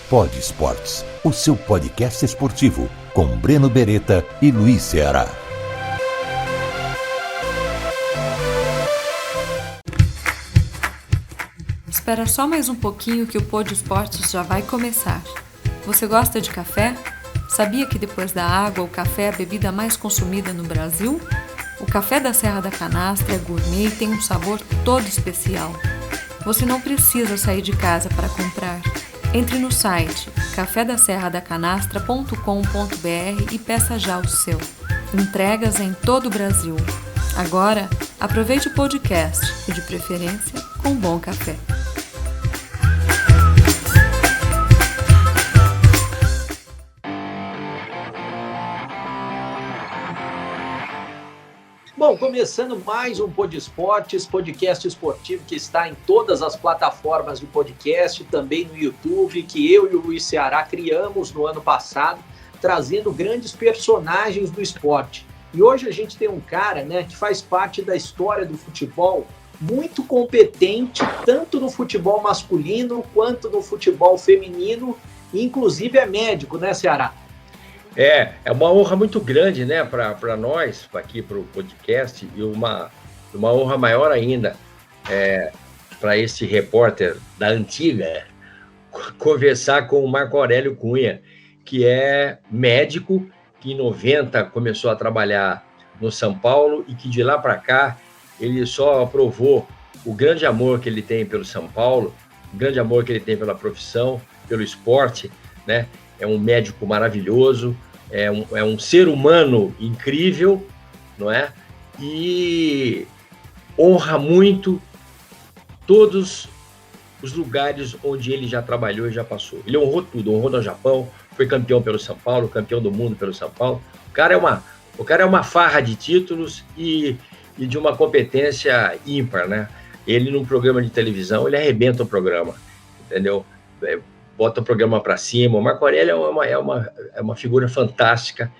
Pod Esportes, o seu podcast esportivo, com Breno Beretta e Luiz Ceará. Espera só mais um pouquinho que o Pod Esportes já vai começar. Você gosta de café? Sabia que depois da água, o café é a bebida mais consumida no Brasil? O café da Serra da Canastra é gourmet e tem um sabor todo especial. Você não precisa sair de casa para comprar. Entre no site cafedaserradacanastra.com.br e peça já o seu. Entregas em todo o Brasil. Agora, aproveite o podcast e, de preferência, com bom café. Bom, começando mais um Pod Esportes, podcast esportivo que está em todas as plataformas de podcast, também no YouTube, que eu e o Luiz Ceará criamos no ano passado, trazendo grandes personagens do esporte. E hoje a gente tem um cara, que faz parte da história do futebol, muito competente, tanto no futebol masculino quanto no futebol feminino, e inclusive é médico, né, Ceará? É uma honra muito grande, para nós, aqui para o podcast, e uma honra maior ainda para esse repórter da antiga conversar com o Marco Aurélio Cunha, que é médico, que em 90 começou a trabalhar no São Paulo e que de lá para cá ele só provou o grande amor que ele tem pelo São Paulo, o grande amor que ele tem pela profissão, pelo esporte, né? É um médico maravilhoso, é um ser humano incrível, não é? E honra muito todos os lugares onde ele já trabalhou e já passou. Ele honrou tudo, honrou no Japão, foi campeão pelo São Paulo, campeão do mundo pelo São Paulo. O cara é uma farra de títulos e de uma competência ímpar, né? Ele, num programa de televisão, ele arrebenta o programa, entendeu? Bota o programa para cima. O Marco Aurélio é uma figura fantástica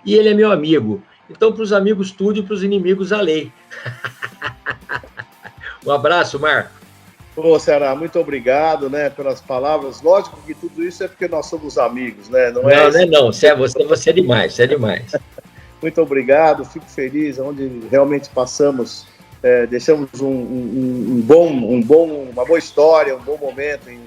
e ele é meu amigo. Então, para os amigos tudo e para os inimigos a lei. Um abraço, Marco. Ô, Ceará, muito obrigado, pelas palavras. Lógico que tudo isso é porque nós somos amigos, né? Não, você é demais, você é demais. Muito obrigado, fico feliz, onde realmente passamos, deixamos uma boa história, um bom momento em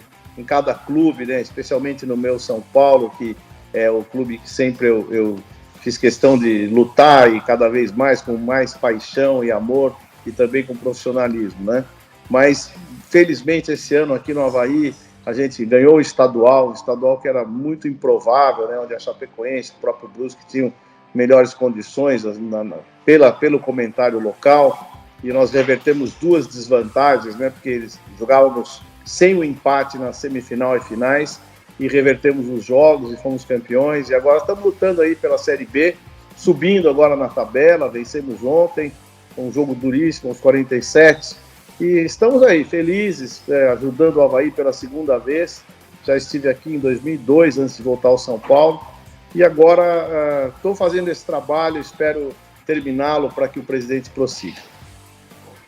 cada clube, especialmente no meu São Paulo, que é o clube que sempre eu fiz questão de lutar e cada vez mais, com mais paixão e amor e também com profissionalismo, né? Mas, felizmente, esse ano aqui no Avaí, a gente ganhou o estadual que era muito improvável, onde a Chapecoense, o próprio Brusque tinham melhores condições pelo comentário local, e nós revertemos duas desvantagens, porque eles jogávamos sem o empate na semifinal e finais, e revertemos os jogos e fomos campeões, e agora estamos lutando aí pela Série B, subindo agora na tabela, vencemos ontem, um jogo duríssimo, aos 47, e estamos aí felizes, ajudando o Avaí pela segunda vez. Já estive aqui em 2002, antes de voltar ao São Paulo, e agora estou fazendo esse trabalho, espero terminá-lo para que o presidente prossiga.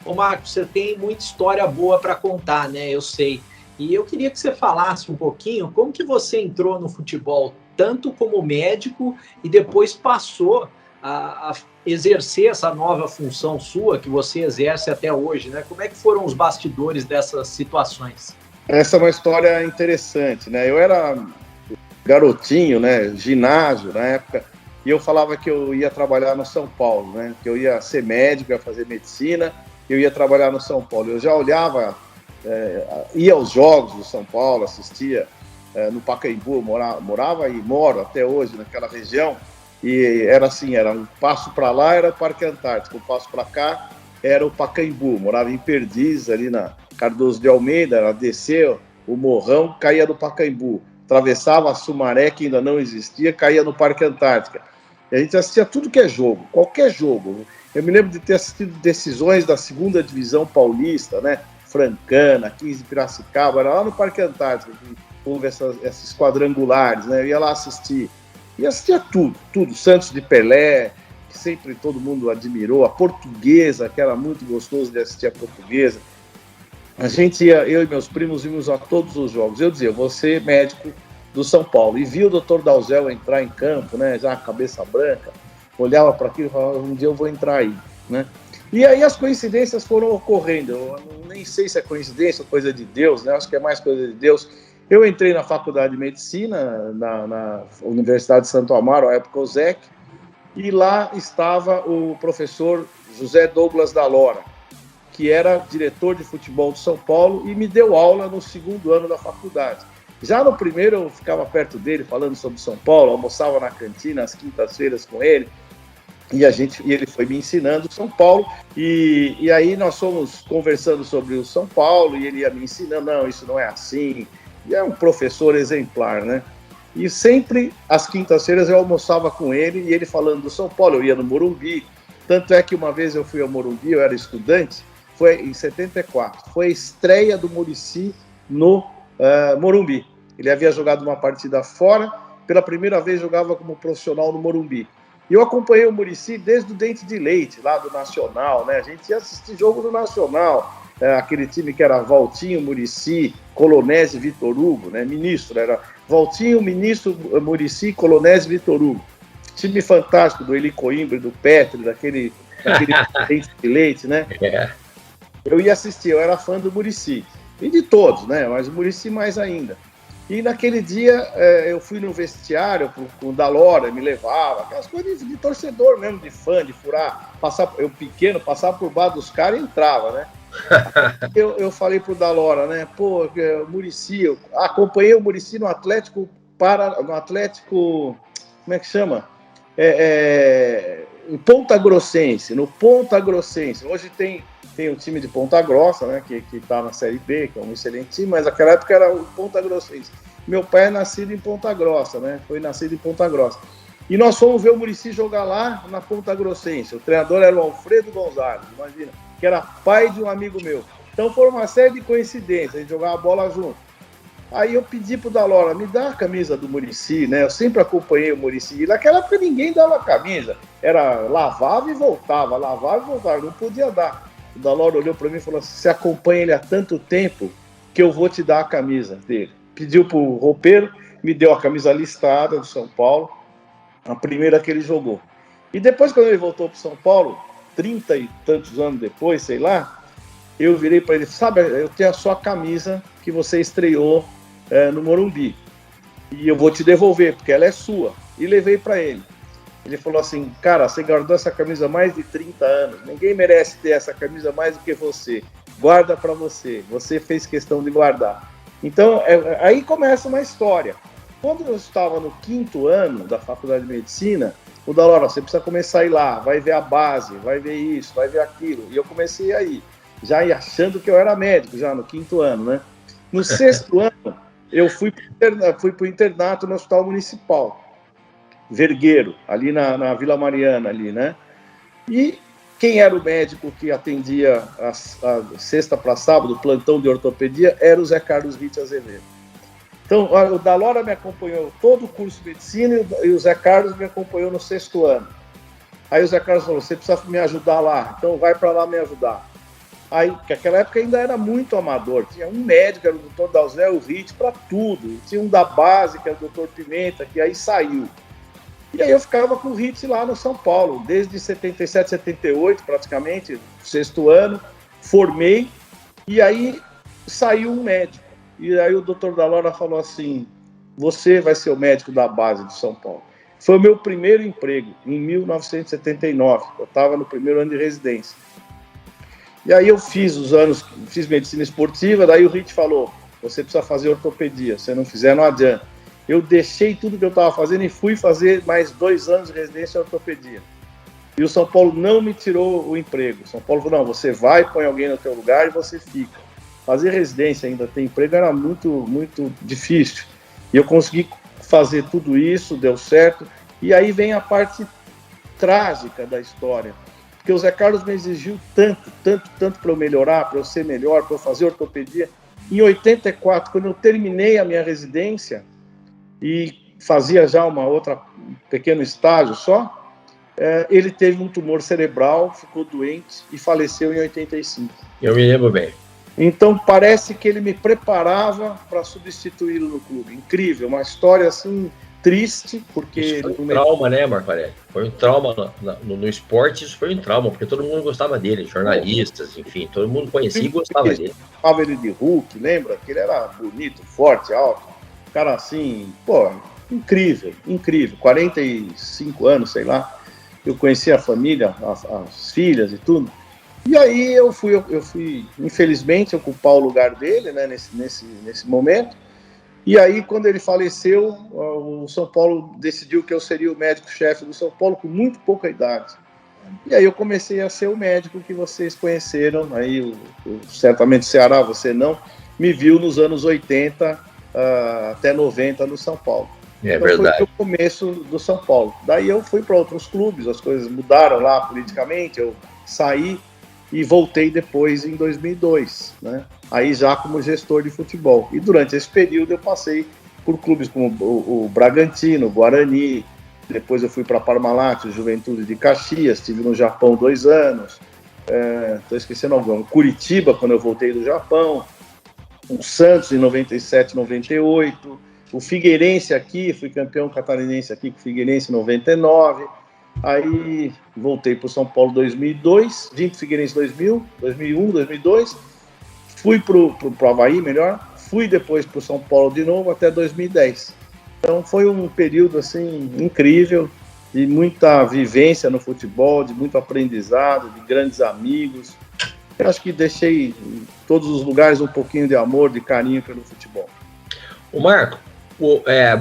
Ô Marcos, você tem muita história boa para contar, eu sei. E eu queria que você falasse um pouquinho como que você entrou no futebol, tanto como médico, e depois passou a exercer essa nova função sua, que você exerce até hoje, Como é que foram os bastidores dessas situações? Essa é uma história interessante, Eu era garotinho, ginásio na época, e eu falava que eu ia trabalhar no São Paulo, que eu ia ser médico, ia fazer medicina, eu ia trabalhar no São Paulo. Eu já olhava, ia aos jogos do São Paulo, assistia no Pacaembu, morava e moro até hoje naquela região, e era assim, era um passo para lá era o Parque Antártico, um passo para cá era o Pacaembu, morava em Perdiz, ali na Cardoso de Almeida, era descer o morrão, caía no Pacaembu, atravessava a Sumaré, que ainda não existia, caía no Parque Antártica. E a gente assistia tudo que é jogo, qualquer jogo. Eu me lembro de ter assistido decisões da segunda divisão paulista, Francana, 15 Piracicaba, era lá no Parque Antártico, que houve esses quadrangulares, Eu ia lá assistir. E assistia tudo. Santos de Pelé, que sempre todo mundo admirou, a Portuguesa, que era muito gostoso de assistir a Portuguesa. A gente ia, eu e meus primos íamos a todos os jogos. Eu dizia, eu vou ser médico do São Paulo. E vi o Dr. Dalzel entrar em campo, né, já cabeça branca, olhava para aquilo e falava, um dia eu vou entrar aí, né? E aí as coincidências foram ocorrendo. Eu nem sei se é coincidência ou coisa de Deus, né? Acho que é mais coisa de Deus. Eu entrei na faculdade de medicina, na Universidade de Santo Amaro, à época o ZEC, e lá estava o professor José Douglas da Lora, que era diretor de futebol de São Paulo e me deu aula no segundo ano da faculdade. Já no primeiro eu ficava perto dele falando sobre São Paulo, almoçava na cantina às quintas-feiras com ele, e ele foi me ensinando São Paulo, e aí nós fomos conversando sobre o São Paulo, e ele ia me ensinando, não, isso não é assim, e é um professor exemplar, né? E sempre às quintas-feiras eu almoçava com ele, e ele falando do São Paulo, eu ia no Morumbi, tanto é que uma vez eu fui ao Morumbi, eu era estudante, foi em 74, foi a estreia do Muricy no Morumbi. Ele havia jogado uma partida fora, pela primeira vez jogava como profissional no Morumbi. E eu acompanhei o Muricy desde o Dente de Leite, lá do Nacional, né? A gente ia assistir jogo do Nacional, aquele time que era Valtinho, Muricy, Colonese, Vitor Hugo, né? Ministro, era Valtinho, Ministro, Muricy, Colonese, Vitor Hugo. Time fantástico do Eli Coimbra, do Petri, daquele Dente de Leite, né? Eu ia assistir, eu era fã do Muricy. E de todos, né? Mas o Muricy mais ainda. E naquele dia eu fui no vestiário com o Dalora, me levava, aquelas coisas de torcedor mesmo, de fã, de furar, eu pequeno, passava por baixo dos caras e entrava, né? eu falei pro Dalora, né? Pô, o Muricy, eu acompanhei o Muricy no Atlético, como é que chama? Em Ponta Grossense, no Ponta Grossense. Hoje tem um time de Ponta Grossa, né, que está na Série B, que é um excelente time, mas naquela época era o Ponta Grossense. Meu pai é nascido em Ponta Grossa, né, foi nascido em Ponta Grossa. E nós fomos ver o Muricy jogar lá na Ponta Grossense. O treinador era o Alfredo Gonzalez, imagina, que era pai de um amigo meu. Então foi uma série de coincidências, a gente jogava bola junto. Aí eu pedi pro Dalora, me dá a camisa do Muricy, né? Eu sempre acompanhei o Muricy. E naquela época ninguém dava camisa. Era lavava e voltava, não podia dar. O Dalora olhou para mim e falou assim, você acompanha ele há tanto tempo que eu vou te dar a camisa dele. Pediu pro roupeiro, me deu a camisa listada do São Paulo, a primeira que ele jogou. E depois, quando ele voltou pro São Paulo, 30 e tantos anos depois, sei lá, eu virei para ele, sabe, eu tenho a sua camisa que você estreou no Morumbi, e eu vou te devolver, porque ela é sua. E levei para ele. Ele falou assim, cara, você guardou essa camisa há mais de 30 anos, ninguém merece ter essa camisa mais do que você, guarda para você, você fez questão de guardar. Então, aí começa uma história. Quando eu estava no 5º ano da Faculdade de Medicina, o Dalora, você precisa começar a ir lá, vai ver a base, vai ver isso, vai ver aquilo. E eu comecei a ir, já achando que eu era médico, já no 5º ano, né? No 6º ano, eu fui para o internato no Hospital Municipal, Vergueiro, ali na Vila Mariana, ali, né? E quem era o médico que atendia a sexta para sábado, plantão de ortopedia, era o Zé Carlos Ritt Azevedo. Então, o Dalora me acompanhou todo o curso de medicina e o Zé Carlos me acompanhou no 6º ano. Aí o Zé Carlos falou, você precisa me ajudar lá, então vai para lá me ajudar. Aí, que naquela época ainda era muito amador, tinha um médico, era o Dr. Dalzel Ritt, para tudo. Tinha um da base, que era o Dr. Pimenta, que aí saiu. E aí eu ficava com o Ritt lá no São Paulo, desde 77, 78, praticamente, 6º ano, formei, e aí saiu um médico. E aí o Dr. Dalora falou assim, você vai ser o médico da base de São Paulo. Foi o meu primeiro emprego, em 1979, eu estava no 1º ano de residência. E aí eu fiz medicina esportiva, daí o Ritt falou, você precisa fazer ortopedia, se não fizer não adianta. Eu deixei tudo que eu estava fazendo e fui fazer mais 2 anos de residência em ortopedia. E o São Paulo não me tirou o emprego. O São Paulo falou, não, você vai, põe alguém no teu lugar e você fica. Fazer residência ainda ter emprego era muito, muito difícil. E eu consegui fazer tudo isso, deu certo. E aí vem a parte trágica da história. Porque o Zé Carlos me exigiu tanto para eu melhorar, para eu ser melhor, para eu fazer ortopedia. Em 84, quando eu terminei a minha residência e fazia já um pequeno estágio só, ele teve um tumor cerebral, ficou doente e faleceu em 85. Eu me lembro bem. Então parece que ele me preparava para substituí-lo no clube. Incrível, uma história assim triste, porque... Isso foi um trauma, né, Marco Aurélio? Foi um trauma no esporte, isso foi um trauma, porque todo mundo gostava dele, jornalistas, enfim, todo mundo conhecia e gostava dele. Chamava ele de Hulk, lembra? Que ele era bonito, forte, alto, cara assim, pô, incrível, incrível. 45 anos, sei lá, eu conheci a família, as filhas e tudo. E aí eu fui, infelizmente, ocupar o lugar dele, né, nesse momento. E aí, quando ele faleceu, o São Paulo decidiu que eu seria o médico-chefe do São Paulo com muito pouca idade. E aí eu comecei a ser o médico que vocês conheceram, aí certamente o Ceará, você não, me viu nos anos 80 até 90 no São Paulo. É então, verdade. foi o começo do São Paulo. Daí eu fui para outros clubes, as coisas mudaram lá politicamente, eu saí e voltei depois em 2002, né? Aí já como gestor de futebol. E durante esse período eu passei por clubes como o Bragantino, o Guarani, depois eu fui para Parmalat, Juventude de Caxias, estive no Japão 2 anos, estou esquecendo algum, Curitiba, quando eu voltei do Japão, o Santos em 97, 98, o Figueirense aqui, fui campeão catarinense aqui com o Figueirense em 99, aí voltei para o São Paulo 2002, vim para o Figueirense 2000, 2001, 2002, fui para o Avaí, melhor, fui depois para o São Paulo de novo até 2010. Então foi um período assim incrível, de muita vivência no futebol, de muito aprendizado, de grandes amigos. Eu acho que deixei em todos os lugares um pouquinho de amor, de carinho pelo futebol. O Marco,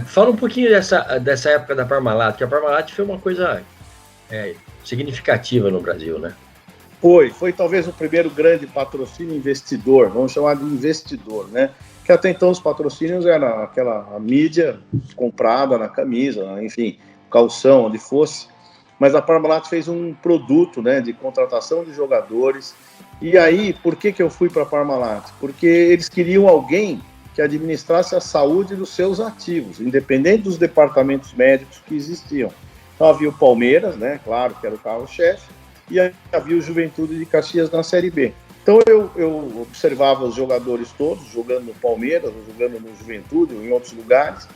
fala um pouquinho dessa época da Parmalat, que a Parmalat foi uma coisa significativa no Brasil, né? Foi talvez o primeiro grande patrocínio investidor, vamos chamar de investidor, né? Que até então os patrocínios eram a mídia comprada na camisa, enfim, calção, onde fosse. Mas a Parmalat fez um produto, né, de contratação de jogadores. E aí, por que eu fui para a Parmalat? Porque eles queriam alguém que administrasse a saúde dos seus ativos, independente dos departamentos médicos que existiam. Então havia o Palmeiras, né, claro, que era o carro-chefe, e havia o Juventude de Caxias na Série B. Então eu observava os jogadores todos, jogando no Palmeiras, jogando no Juventude, ou em outros lugares,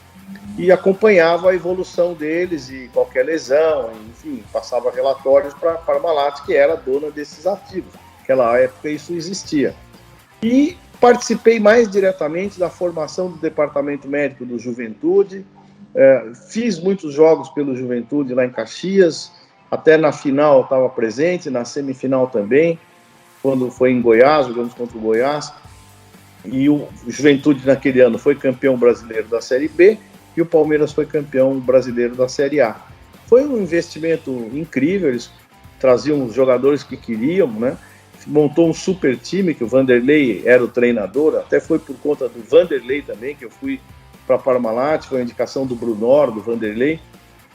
e acompanhava a evolução deles e qualquer lesão, enfim, passava relatórios para a Parmalat, que era dona desses ativos. Naquela época isso existia. E participei mais diretamente da formação do departamento médico do Juventude, fiz muitos jogos pelo Juventude lá em Caxias, até na final eu estava presente, na semifinal também, quando foi em Goiás, jogamos contra o Goiás, e o Juventude naquele ano foi campeão brasileiro da Série B, e o Palmeiras foi campeão brasileiro da Série A. Foi um investimento incrível, eles traziam os jogadores que queriam, né? Montou um super time, que o Vanderlei era o treinador, até foi por conta do Vanderlei também, que eu fui para Parmalat, foi a indicação do Brunor, do Vanderlei,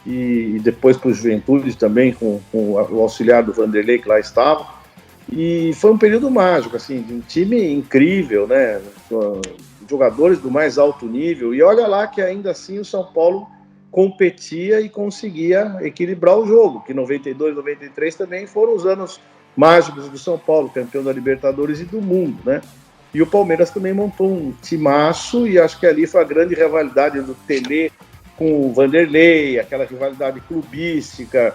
e depois para o Juventude também, com o auxiliar do Vanderlei que lá estava. E foi um período mágico, assim, de um time incrível, né? Jogadores do mais alto nível. E olha lá que ainda assim o São Paulo competia e conseguia equilibrar o jogo, que 92, 93 também foram os anos mágicos do São Paulo, campeão da Libertadores e do mundo, né? E o Palmeiras também montou um timaço, e acho que ali foi a grande rivalidade do Tele com o Vanderlei, aquela rivalidade clubística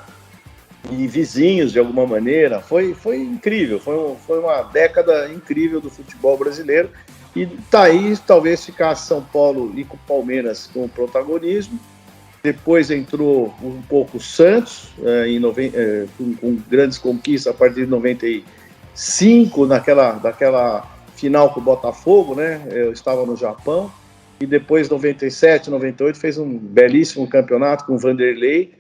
e vizinhos de alguma maneira. Foi incrível, foi uma década incrível do futebol brasileiro, e tá aí, talvez ficasse São Paulo e com o Palmeiras com o protagonismo. Depois entrou um pouco o Santos, com grandes conquistas a partir de 95, daquela final com o Botafogo, né? Eu estava no Japão, e depois 97, 98 fez um belíssimo campeonato com o Vanderlei,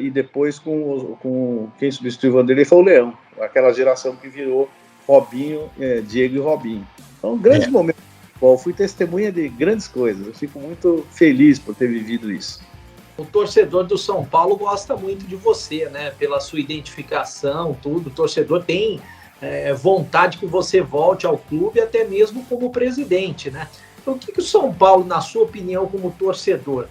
e depois com quem substituiu o Vanderlei foi o Leão, aquela geração que virou Robinho, Diego e Robinho. Então, grandes momentos do futebol, fui testemunha de grandes coisas, eu fico muito feliz por ter vivido isso. O torcedor do São Paulo gosta muito de você, né? Pela sua identificação, tudo. O torcedor tem vontade que você volte ao clube, até mesmo como presidente, né? Então, o que o São Paulo, na sua opinião, como torcedor,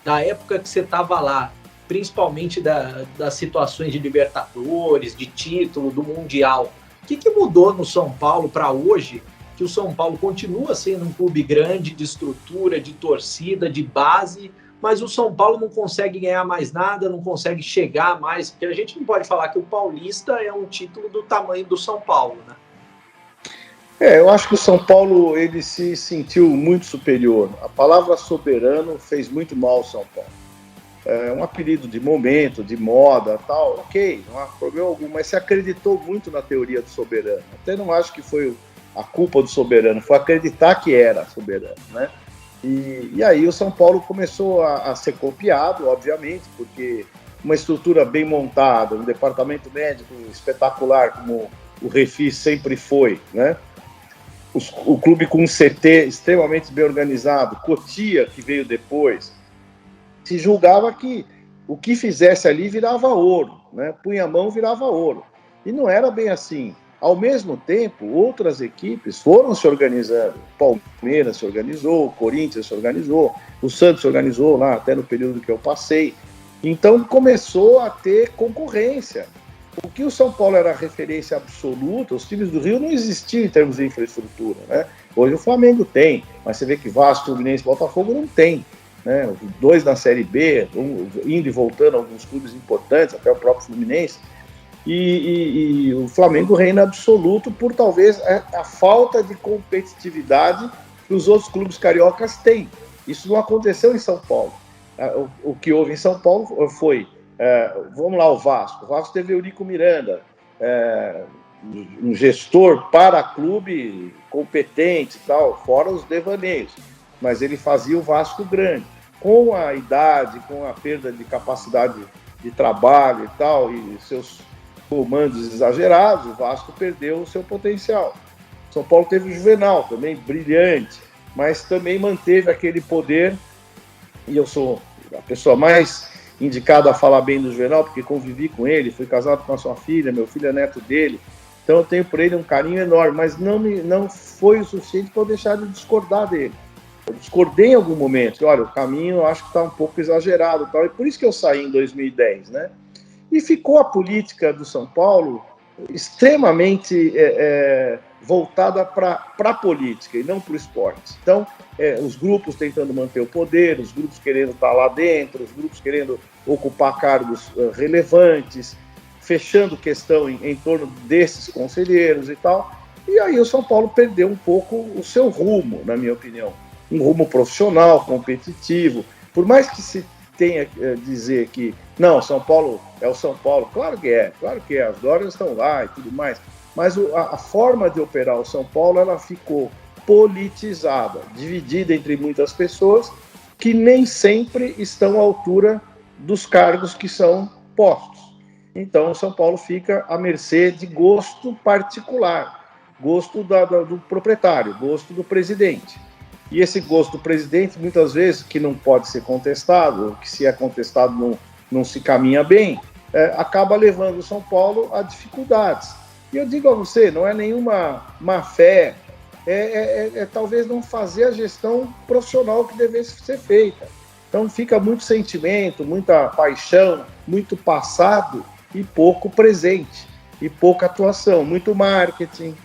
da época que você estava lá, principalmente das situações de Libertadores, de título, do Mundial, o que mudou no São Paulo para hoje, que o São Paulo continua sendo um clube grande, de estrutura, de torcida, de base, mas o São Paulo não consegue ganhar mais nada, não consegue chegar mais, porque a gente não pode falar que o Paulista é um título do tamanho do São Paulo, né? Eu acho que o São Paulo ele se sentiu muito superior. A palavra soberano fez muito mal ao São Paulo. É um apelido de momento, de moda, tal, ok, não há problema algum, mas se acreditou muito na teoria do soberano. Até não acho que foi a culpa do soberano, foi acreditar que era soberano, né? E aí o São Paulo começou a ser copiado, obviamente, porque uma estrutura bem montada, um departamento médico espetacular, como o Refis sempre foi, né? O clube com um CT extremamente bem organizado, Cotia, que veio depois, se julgava que o que fizesse ali virava ouro, né? Punha a mão, virava ouro. E não era bem assim. Ao mesmo tempo, outras equipes foram se organizando. O Palmeiras se organizou, o Corinthians se organizou, o Santos se organizou lá, até no período que eu passei. Então começou a ter concorrência. O que o São Paulo era referência absoluta, os times do Rio não existiam em termos de infraestrutura, né? Hoje o Flamengo tem, mas você vê que Vasco, Fluminense e Botafogo não tem, né? Os dois na Série B, indo e voltando alguns clubes importantes, até o próprio Fluminense, e o Flamengo reina absoluto por talvez a falta de competitividade que os outros clubes cariocas têm. Isso não aconteceu em São Paulo. O que houve em São Paulo foi... vamos lá, o Vasco teve Eurico Miranda, um gestor para clube competente e tal, fora os devaneios, mas ele fazia o Vasco grande. Com a idade, com a perda de capacidade de trabalho e tal, e seus comandos exagerados, o Vasco perdeu o seu potencial. São Paulo teve o Juvenal, também brilhante, mas também manteve aquele poder, e eu sou a pessoa mais indicado a falar bem do Juvenal, porque convivi com ele, fui casado com a sua filha, meu filho é neto dele, então eu tenho por ele um carinho enorme, mas não foi o suficiente para eu deixar de discordar dele. Eu discordei em algum momento, que olha, o caminho eu acho que está um pouco exagerado, tal, e por isso que eu saí em 2010, né? E ficou a política do São Paulo extremamente voltada para a política e não para o esporte. Então, os grupos tentando manter o poder, os grupos querendo estar lá dentro, os grupos querendo ocupar cargos relevantes, fechando questão em torno desses conselheiros e tal. E aí o São Paulo perdeu um pouco o seu rumo, na minha opinião. Um rumo profissional, competitivo. Por mais que se tenha dizer que, não, São Paulo é o São Paulo, claro que é, as glórias estão lá e tudo mais, mas a forma de operar o São Paulo, ela ficou politizada, dividida entre muitas pessoas que nem sempre estão à altura dos cargos que são postos. Então, o São Paulo fica à mercê de gosto particular, gosto do proprietário, gosto do presidente. E esse gosto do presidente, muitas vezes, que não pode ser contestado, ou que se é contestado não se caminha bem, acaba levando o São Paulo a dificuldades. E eu digo a você, não é nenhuma má fé, talvez não fazer a gestão profissional que devesse ser feita. Então fica muito sentimento, muita paixão, muito passado e pouco presente, e pouca atuação, muito marketing,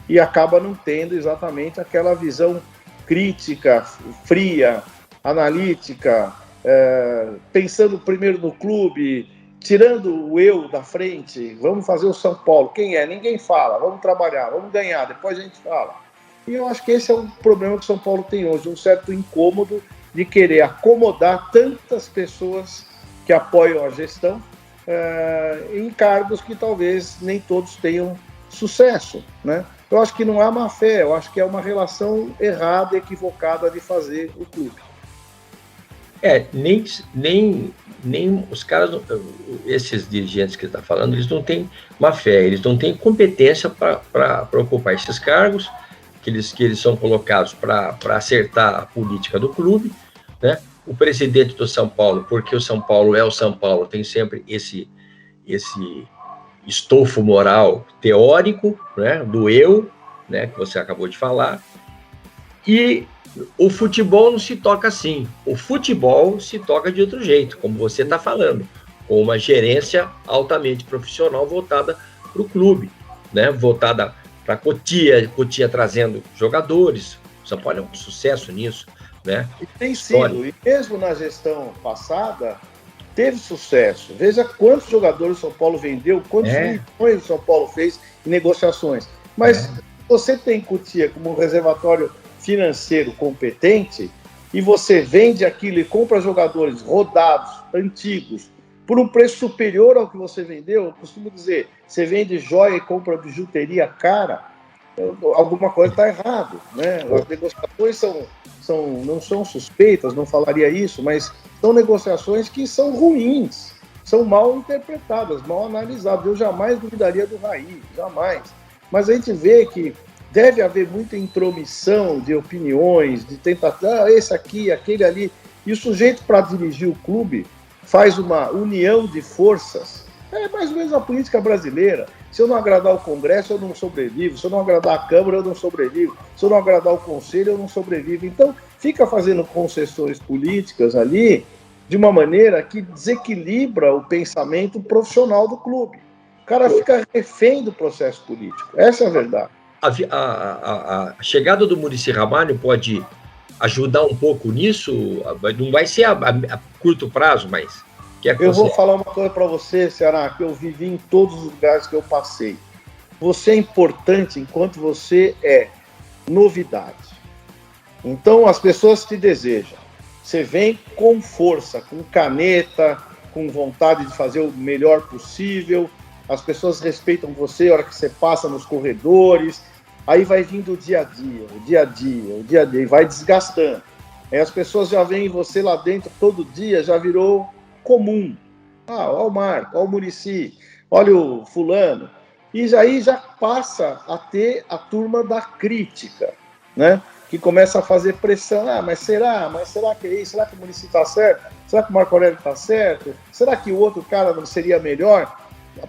e acaba não tendo exatamente aquela visão crítica, fria, analítica, pensando primeiro no clube, tirando o eu da frente, vamos fazer o São Paulo. Quem é? Ninguém fala, vamos trabalhar, vamos ganhar, depois a gente fala. E eu acho que esse é o problema que o São Paulo tem hoje, um certo incômodo de querer acomodar tantas pessoas que apoiam a gestão em cargos que talvez nem todos tenham sucesso, né? Eu acho que não há má fé, eu acho que é uma relação errada, equivocada de fazer o clube. Nem os caras, esses dirigentes que você está falando, eles não têm má fé, eles não têm competência para ocupar esses cargos, que eles são colocados para acertar a política do clube, né? O presidente do São Paulo, porque o São Paulo é o São Paulo, tem sempre esse estofo moral teórico, né, do eu, né, que você acabou de falar, e o futebol não se toca assim, o futebol se toca de outro jeito, como você está falando, com uma gerência altamente profissional voltada para o clube, né, voltada para Cotia trazendo jogadores. O São Paulo é um sucesso nisso, né? E tem sido, e mesmo na gestão passada, teve sucesso. Veja quantos jogadores o São Paulo vendeu, quantos milhões o São Paulo fez em negociações. Mas você tem Cotia como um reservatório financeiro competente e você vende aquilo e compra jogadores rodados, antigos, por um preço superior ao que você vendeu. Eu costumo dizer, você vende joia e compra bijuteria cara, alguma coisa está errado, né? As negociações não são suspeitas, não falaria isso, mas são negociações que são ruins, são mal interpretadas, mal analisadas. Eu jamais duvidaria do Raí, jamais. Mas a gente vê que deve haver muita intromissão de opiniões, de tentativa, esse aqui, aquele ali. E o sujeito, para dirigir o clube, faz uma união de forças. É mais ou menos a política brasileira. Se eu não agradar o Congresso, eu não sobrevivo. Se eu não agradar a Câmara, eu não sobrevivo. Se eu não agradar o Conselho, eu não sobrevivo. Então, fica fazendo concessões políticas ali de uma maneira que desequilibra o pensamento profissional do clube. O cara fica refém do processo político. Essa é a verdade. A chegada do Muricy Ramalho pode ajudar um pouco nisso? Não vai ser a curto prazo, mas... Eu vou falar uma coisa para você, Ceará, que eu vivi em todos os lugares que eu passei. Você é importante enquanto você é novidade. Então, as pessoas te desejam. Você vem com força, com caneta, com vontade de fazer o melhor possível. As pessoas respeitam você a hora que você passa nos corredores. Aí vai vindo o dia a dia, e vai desgastando. Aí as pessoas já veem você lá dentro todo dia, já virou comum. Olha o Marco, olha o Muricy, olha o fulano. E aí já passa a ter a turma da crítica, né? Que começa a fazer pressão. Mas será que é isso? Será que o Muricy está certo? Será que o Marco Aurélio está certo? Será que o outro cara não seria melhor?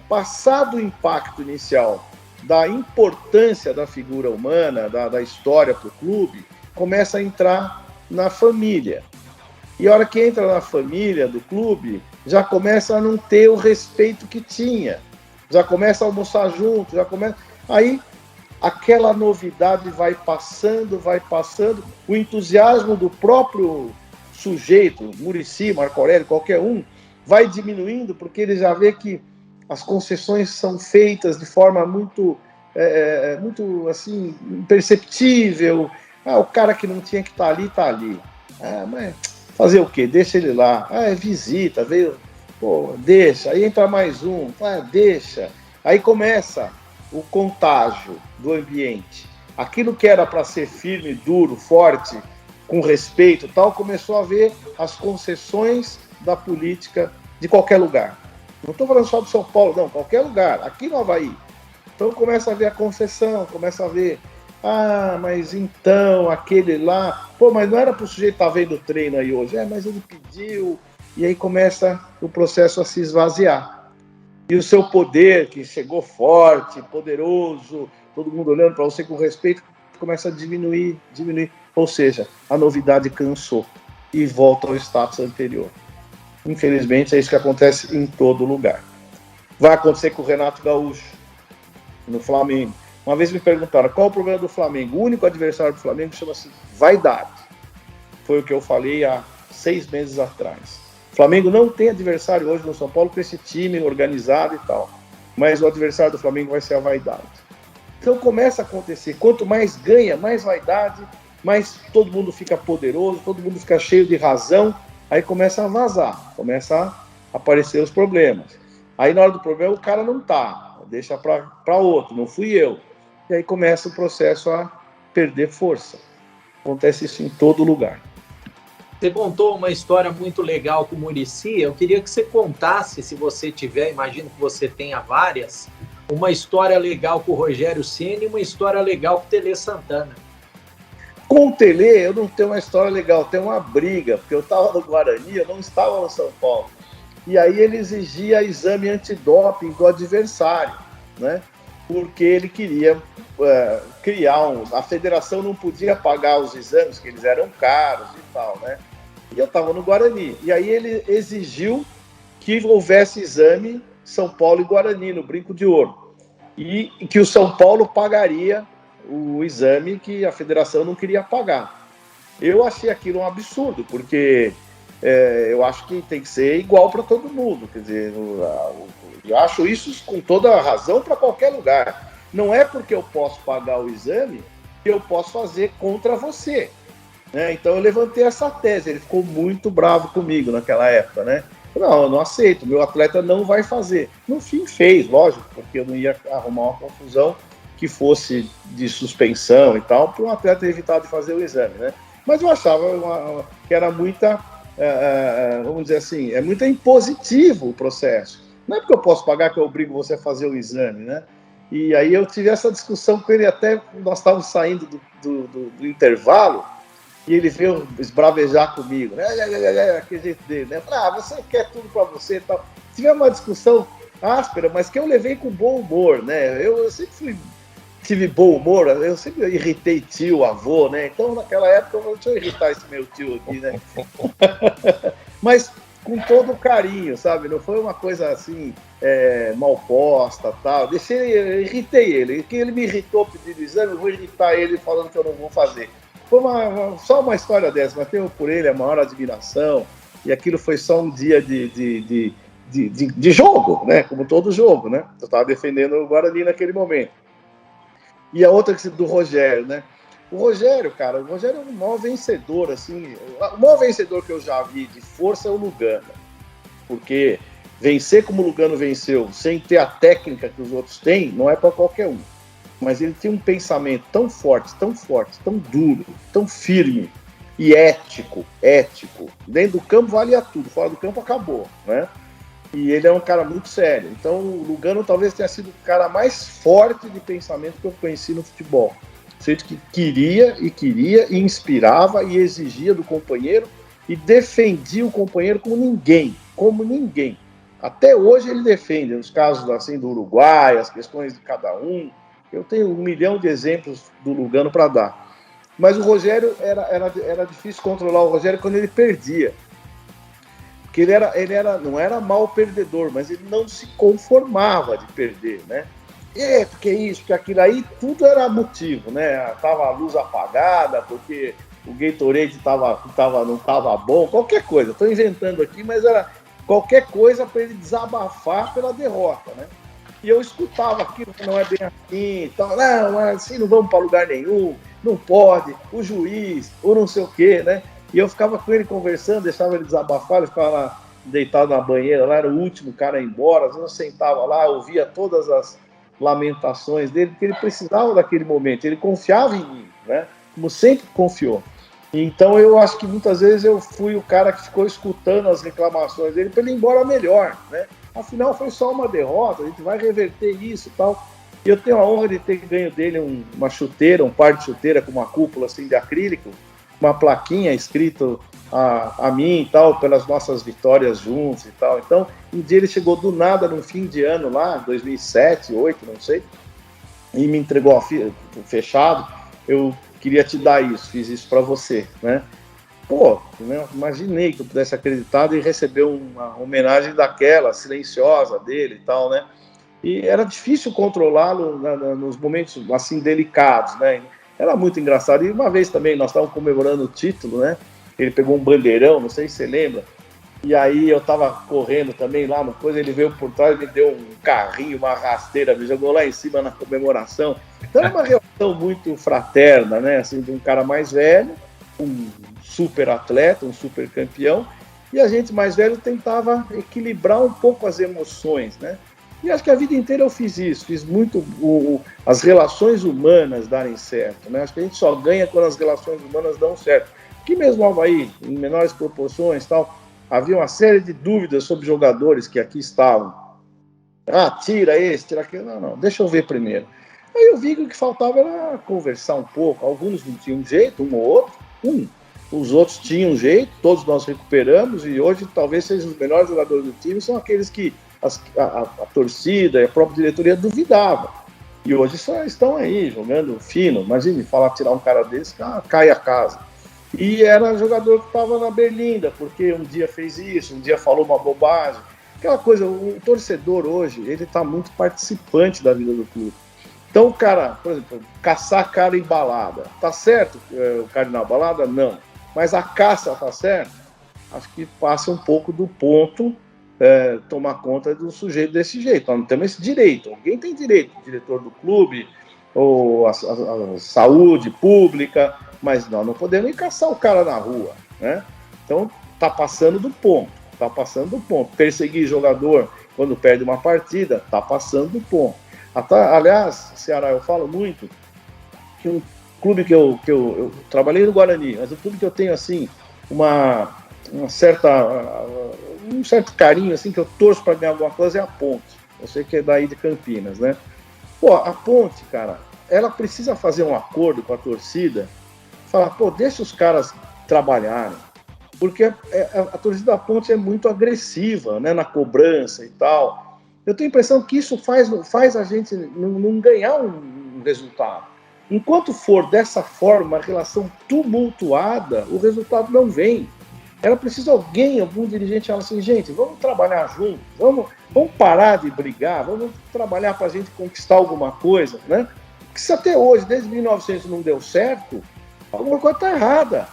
Passado o impacto inicial da importância da figura humana, da história para o clube, começa a entrar na família. E a hora que entra na família do clube, já começa a não ter o respeito que tinha. Já começa a almoçar junto, Aí, aquela novidade vai passando, o entusiasmo do próprio sujeito, Muricy, Marco Aurélio, qualquer um, vai diminuindo, porque ele já vê que as concessões são feitas de forma muito assim, imperceptível. O cara que não tinha que estar ali, está ali. Mas fazer o quê? Deixa ele lá. É visita, veio, deixa. Aí entra mais um, deixa. Aí começa o contágio do ambiente. Aquilo que era para ser firme, duro, forte, com respeito e tal, começou a ver as concessões da política de qualquer lugar. Não estou falando só do São Paulo, não, qualquer lugar, aqui no Avaí. Então começa a ver a concessão, começa a ver, mas então, aquele lá, mas não era para o sujeito estar vendo o treino aí hoje, mas ele pediu, e aí começa o processo a se esvaziar. E o seu poder, que chegou forte, poderoso, todo mundo olhando para você com respeito, começa a diminuir, ou seja, a novidade cansou e volta ao status anterior. Infelizmente, é isso que acontece em todo lugar. Vai acontecer com o Renato Gaúcho, no Flamengo. Uma vez me perguntaram qual é o problema do Flamengo. O único adversário do Flamengo chama-se vaidade. Foi o que eu falei há 6 meses atrás. O Flamengo não tem adversário hoje no São Paulo com esse time organizado e tal. Mas o adversário do Flamengo vai ser a vaidade. Então começa a acontecer. Quanto mais ganha, mais vaidade, mais todo mundo fica poderoso, todo mundo fica cheio de razão. Aí começa a vazar, começa a aparecer os problemas. Aí na hora do problema o cara não tá, deixa para outro, não fui eu. E aí começa o processo a perder força. Acontece isso em todo lugar. Você contou uma história muito legal com o Muricy. Eu queria que você contasse, se você tiver, imagino que você tenha várias, uma história legal com o Rogério Ceni e uma história legal com o Tele Santana. Com o Tele, eu não tenho uma história legal, tem uma briga, porque eu estava no Guarani, eu não estava no São Paulo. E aí ele exigia exame antidoping do adversário, né? Porque ele queria criar a federação não podia pagar os exames, que eles eram caros e tal, né? E eu estava no Guarani. E aí ele exigiu que houvesse exame São Paulo e Guarani, no Brinco de Ouro. e que o São Paulo pagaria o exame que a federação não queria pagar. Eu achei aquilo um absurdo, porque eu acho que tem que ser igual para todo mundo. Quer dizer, eu acho isso com toda a razão para qualquer lugar. Não é porque eu posso pagar o exame que eu posso fazer contra você. Né? Então eu levantei essa tese. Ele ficou muito bravo comigo naquela época, né? Não, eu não aceito, meu atleta não vai fazer. No fim fez, lógico, porque eu não ia arrumar uma confusão que fosse de suspensão e tal, para um atleta evitar de fazer o exame, né? Mas eu achava que era muita, vamos dizer assim, é muito impositivo o processo. Não é porque eu posso pagar que eu obrigo você a fazer o exame, né? E aí eu tive essa discussão com ele até nós estávamos saindo do intervalo, e ele veio esbravejar comigo, né? Aquele jeito dele, né? Você quer tudo para você e tal. Tivemos uma discussão áspera, mas que eu levei com bom humor, né? Eu sempre tive bom humor, eu sempre irritei tio, avô, né? Então, naquela época, deixa eu irritar esse meu tio aqui, né? Mas com todo carinho, sabe? Não foi uma coisa assim, mal posta, tal. Eu irritei ele. Que ele me irritou pedindo exame, eu vou irritar ele falando que eu não vou fazer. Foi só uma história dessa, mas tenho por ele a maior admiração, e aquilo foi só um dia de jogo, né? Como todo jogo, né? Eu estava defendendo o Guarani naquele momento. E a outra do Rogério, né? O Rogério é o maior vencedor, assim. O maior vencedor que eu já vi de força é o Lugano. Porque vencer como o Lugano venceu, sem ter a técnica que os outros têm, não é para qualquer um. Mas ele tem um pensamento tão forte, tão duro, tão firme e ético. Dentro do campo valia tudo, fora do campo acabou, né? E ele é um cara muito sério. Então o Lugano talvez tenha sido o cara mais forte de pensamento que eu conheci no futebol. Feito que queria e inspirava e exigia do companheiro e defendia o companheiro como ninguém. Até hoje ele defende, nos casos assim do Uruguai, as questões de cada um. Eu tenho 1 milhão de exemplos do Lugano para dar. Mas o Rogério, era difícil controlar o Rogério quando ele perdia. Porque ele não era mal perdedor, mas ele não se conformava de perder, né? Porque isso, porque aquilo aí, tudo era motivo, né? Tava a luz apagada, porque o Gatorade não estava bom, qualquer coisa. Estou inventando aqui, mas era qualquer coisa para ele desabafar pela derrota, né? E eu escutava aquilo, que não é bem assim e tal. Não, assim não vamos para lugar nenhum, não pode, o juiz, ou não sei o quê, né? E eu ficava com ele conversando, deixava ele desabafar, ele ficava lá deitado na banheira, lá era o último cara a ir embora, às vezes eu sentava lá, ouvia todas as lamentações dele, porque ele precisava daquele momento, ele confiava em mim, né? Como sempre confiou. Então eu acho que muitas vezes eu fui o cara que ficou escutando as reclamações dele para ele ir embora melhor, né? Afinal, foi só uma derrota, a gente vai reverter isso e tal. E eu tenho a honra de ter ganho dele uma chuteira, um par de chuteira com uma cúpula assim de acrílico, uma plaquinha escrito a mim e tal, pelas nossas vitórias juntos e tal. Então, um dia ele chegou do nada, num fim de ano lá, 2007, 2008, não sei, e me entregou fechado. Eu queria te dar isso, fiz isso para você, né? Pô, né, imaginei que eu pudesse acreditar e receber uma homenagem daquela, silenciosa dele e tal, né? E era difícil controlá-lo nos momentos, assim, delicados, né? Era muito engraçado. E uma vez também, nós estávamos comemorando o título, né? Ele pegou um bandeirão, não sei se você lembra. E aí eu estava correndo também lá, uma coisa, ele veio por trás, me deu um carrinho, uma rasteira, me jogou lá em cima na comemoração. Então era uma relação muito fraterna, né? Assim, de um cara mais velho, um super atleta, um super campeão, e a gente mais velho tentava equilibrar um pouco as emoções, né? E acho que a vida inteira eu fiz isso, fiz muito as relações humanas darem certo, né? Acho que a gente só ganha quando as relações humanas dão certo. Que mesmo no Avaí, em menores proporções tal, havia uma série de dúvidas sobre jogadores que aqui estavam. Tira esse, tira aquele. Não, deixa eu ver primeiro. Aí eu vi que o que faltava era conversar um pouco. Alguns não tinham jeito, um ou outro. Os outros tinham jeito, todos nós recuperamos, e hoje talvez sejam os melhores jogadores do time, são aqueles que a torcida e a própria diretoria duvidavam. E hoje só estão aí, jogando fino. Imagine tirar um cara desse, cai a casa. E era jogador que estava na berlinda, porque um dia fez isso, um dia falou uma bobagem. Aquela coisa, o torcedor hoje, ele está muito participante da vida do clube. Então o cara, por exemplo, caçar cara em balada, tá certo o cara ir na balada? Não. Mas a caça tá certo? Acho que passa um pouco do ponto tomar conta do sujeito desse jeito. Nós não temos esse direito. Alguém tem direito, o diretor do clube, ou a saúde pública, mas nós não podemos ir caçar o cara na rua, né? Então tá passando do ponto. Perseguir jogador quando perde uma partida, tá passando do ponto. Aliás, Ceará, eu falo muito que um clube que eu trabalhei no Guarani, mas um clube que eu tenho assim um certo carinho, assim, que eu torço para ganhar alguma coisa, é a Ponte. Eu sei que é daí de Campinas, né? Pô, a Ponte, cara, ela precisa fazer um acordo com a torcida, falar, pô, deixa os caras trabalharem, porque a torcida da Ponte é muito agressiva, né, na cobrança e tal. Eu tenho a impressão que isso faz a gente não ganhar um resultado. Enquanto for dessa forma, a relação tumultuada, o resultado não vem. Ela precisa algum dirigente, falar assim, gente, vamos trabalhar juntos, vamos parar de brigar, vamos trabalhar para a gente conquistar alguma coisa, né? Porque se até hoje, desde 1900, não deu certo, alguma coisa está errada.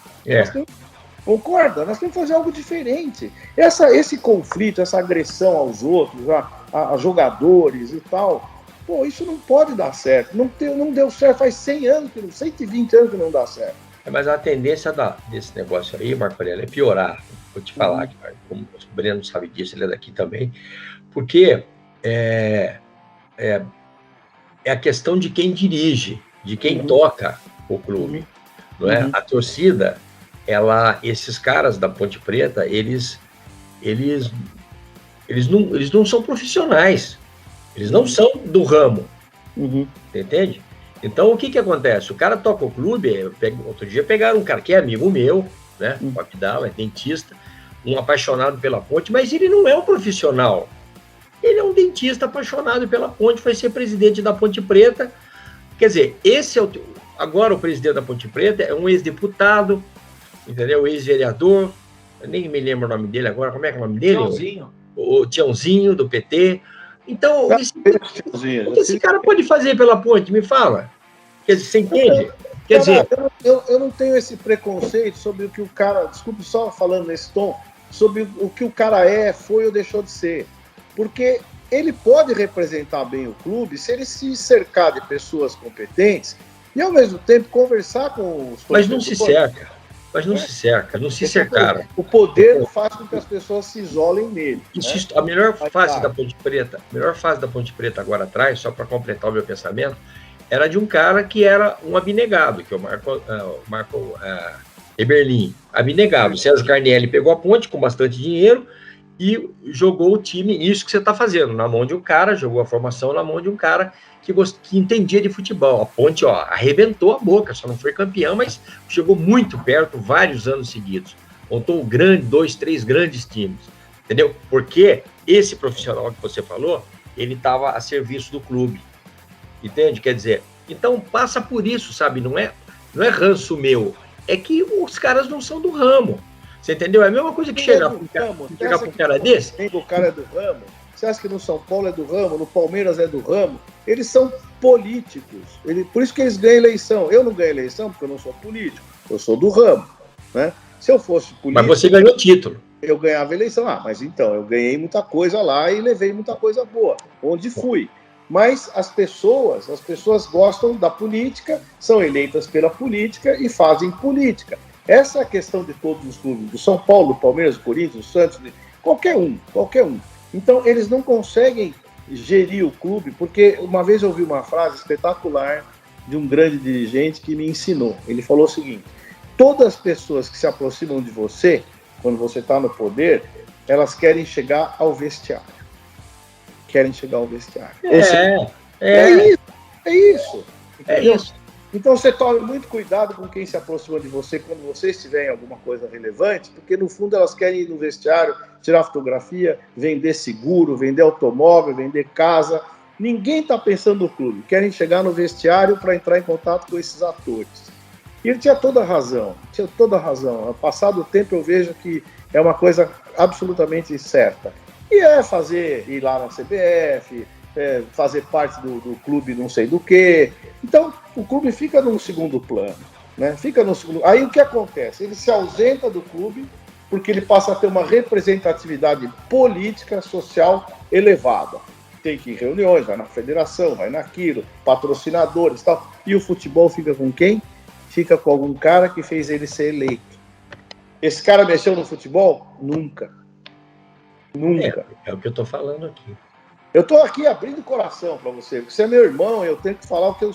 Concorda? Nós temos que fazer algo diferente. Esse conflito, essa agressão aos outros, a jogadores e tal, pô, isso não pode dar certo. Não deu certo, faz 100 anos, 120 anos que não dá certo. Mas a tendência desse negócio aí, Marco Aurélio, é piorar. Vou te falar, como o Breno sabe disso, ele é daqui também, porque é a questão de quem dirige, de quem toca o clube. Não é? A torcida, esses caras da Ponte Preta, eles não são profissionais, eles não são do ramo, entende? Então, o que acontece? O cara toca o clube, outro dia pegaram um cara que é amigo meu, né, o Abdala, é dentista, um apaixonado pela Ponte, mas ele não é um profissional, ele é um dentista apaixonado pela Ponte, foi ser presidente da Ponte Preta, quer dizer, agora o presidente da Ponte Preta é um ex-deputado, entendeu? Ex-vereador, eu nem me lembro o nome dele agora, como é que é o nome dele? Tiãozinho. O Tiãozinho, do PT. Então, o que esse cara pode fazer pela Ponte? Me fala. Quer dizer, você entende? Quer dizer... Eu não tenho esse preconceito sobre o que o cara... Desculpe só falando nesse tom, sobre o que o cara foi ou deixou de ser. Porque ele pode representar bem o clube se ele se cercar de pessoas competentes e, ao mesmo tempo, conversar com os... Mas não se cerca. Não se cercaram. O poder faz com que as pessoas se isolem nele. Isso, né? A melhor fase da Ponte Preta agora atrás, só para completar o meu pensamento, era de um cara que era um abnegado, que é o Marco Eberlin, abnegado. O César Carnielli pegou a Ponte com bastante dinheiro e jogou o time, isso que você está fazendo, na mão de um cara, jogou a formação na mão de um cara que entendia de futebol. A Ponte, arrebentou a boca, só não foi campeão, mas chegou muito perto, vários anos seguidos. Montou 2, 3 grandes times, entendeu? Porque esse profissional que você falou, ele estava a serviço do clube, entende? Quer dizer, então passa por isso, sabe? Não é ranço meu, é que os caras não são do ramo, você entendeu? É a mesma coisa que chegar para um cara desse. O cara é do ramo. Você acha que no São Paulo é do ramo, no Palmeiras é do ramo? Eles são políticos. Por isso que eles ganham eleição. Eu não ganho eleição porque eu não sou político. Eu sou do ramo, né? Se eu fosse político... Mas você ganhou título. Eu ganhava eleição. Mas então, eu ganhei muita coisa lá e levei muita coisa boa. Onde fui. Mas as pessoas gostam da política, são eleitas pela política e fazem política. Essa é a questão de todos os clubes. Do São Paulo, do Palmeiras, do Corinthians, do Santos, qualquer um. Então, eles não conseguem gerir o clube, porque uma vez eu ouvi uma frase espetacular de um grande dirigente que me ensinou. Ele falou o seguinte: todas as pessoas que se aproximam de você, quando você está no poder, elas querem chegar ao vestiário. É isso. Então você tome muito cuidado com quem se aproxima de você quando você estiver em alguma coisa relevante, porque no fundo elas querem ir no vestiário, tirar fotografia, vender seguro, vender automóvel, vender casa. Ninguém está pensando no clube, querem chegar no vestiário para entrar em contato com esses atores. E ele tinha toda a razão. Passado o tempo eu vejo que é uma coisa absolutamente certa. E ir lá na CBF, fazer parte do clube não sei do quê. Então, o clube fica num segundo plano, né? Fica no segundo. Aí o que acontece? Ele se ausenta do clube porque ele passa a ter uma representatividade política, social elevada. Tem que ir em reuniões, vai na federação, vai naquilo, patrocinadores e tal. E o futebol fica com quem? Fica com algum cara que fez ele ser eleito. Esse cara mexeu no futebol? Nunca. Nunca. É o que eu estou falando aqui. Eu estou aqui abrindo o coração para você, porque você é meu irmão, eu tenho que falar o que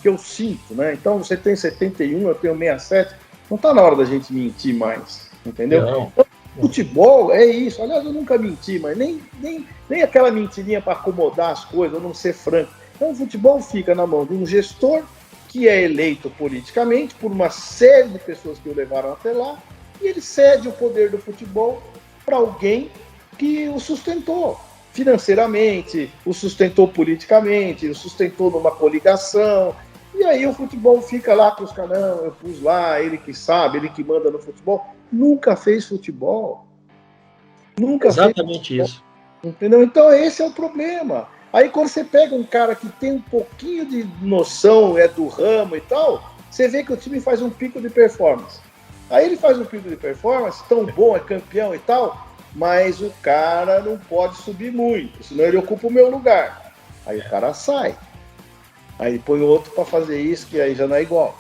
eu sinto, né? Então, você tem 71, eu tenho 67, não está na hora da gente mentir mais, entendeu? Não. Então, futebol é isso. Aliás, eu nunca menti, mas nem aquela mentirinha para acomodar as coisas, ou não ser franco. Então, o futebol fica na mão de um gestor que é eleito politicamente por uma série de pessoas que o levaram até lá, e ele cede o poder do futebol para alguém que o sustentou financeiramente, o sustentou politicamente, o sustentou numa coligação, e aí o futebol fica lá com os caras, não, eu pus lá, ele que sabe, ele que manda no futebol. Nunca fez futebol. Nunca Exatamente fez futebol, isso. entendeu? Então esse é o problema. Aí quando você pega um cara que tem um pouquinho de noção, é do ramo e tal, você vê que o time faz um pico de performance. Aí ele faz um pico de performance, tão bom, é campeão e tal, mas o cara não pode subir muito, senão ele ocupa o meu lugar. Aí o cara sai. Aí põe outro para fazer isso, que aí já não é igual.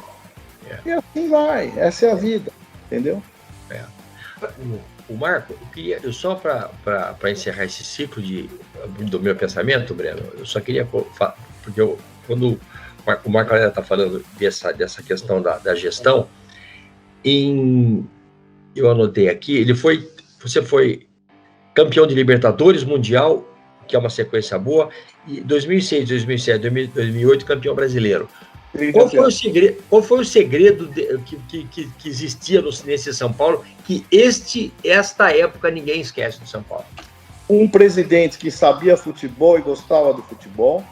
E assim vai, essa é a vida, entendeu? O Marco, eu só para encerrar esse ciclo do meu pensamento, Breno, eu só queria, porque quando o Marco está falando dessa questão da gestão, eu anotei aqui, você foi campeão de Libertadores, Mundial, que é uma sequência boa, e 2006, 2007, 2008, campeão brasileiro. Qual foi o segredo que existia nesse São Paulo, que esta época ninguém esquece do São Paulo? Um presidente que sabia futebol e gostava do futebol,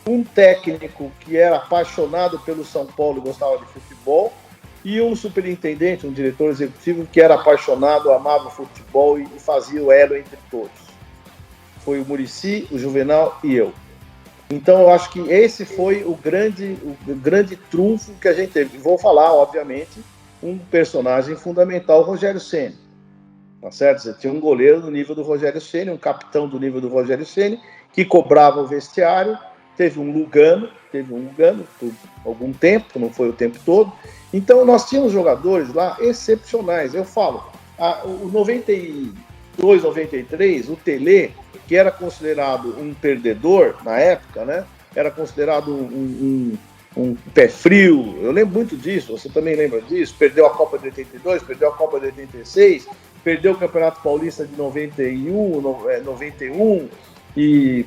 um técnico que era apaixonado pelo São Paulo e gostava de futebol, e um superintendente, um diretor executivo que era apaixonado, amava o futebol e fazia o elo entre todos. Foi o Muricy, o Juvenal e eu. Então, eu acho que esse foi o grande trunfo que a gente teve. Vou falar, obviamente, um personagem fundamental, o Rogério Ceni. Tá certo? Você tinha um goleiro do nível do Rogério Ceni, um capitão do nível do Rogério Ceni, que cobrava o vestiário. Teve um Lugano por algum tempo, não foi o tempo todo. Então, nós tínhamos jogadores lá excepcionais. Eu falo, o 92, 93, o Tele, que era considerado um perdedor na época, né? Era considerado um pé frio. Eu lembro muito disso, você também lembra disso? Perdeu a Copa de 82, perdeu a Copa de 86, perdeu o Campeonato Paulista de 91, e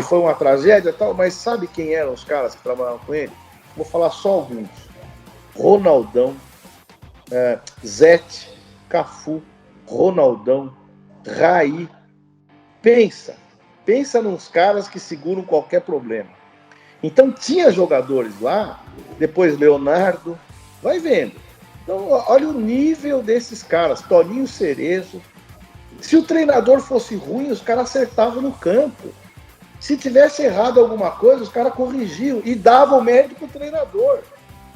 foi uma tragédia e tal, mas sabe quem eram os caras que trabalhavam com ele? Vou falar só alguns. Ronaldão, Zete, Cafu, Ronaldão, Raí. Pensa nos caras que seguram qualquer problema. Então tinha jogadores lá, depois Leonardo, vai vendo. Então olha o nível desses caras, Toninho Cerezo. Se o treinador fosse ruim, os caras acertavam no campo. Se tivesse errado alguma coisa, os caras corrigiam e davam o mérito pro treinador.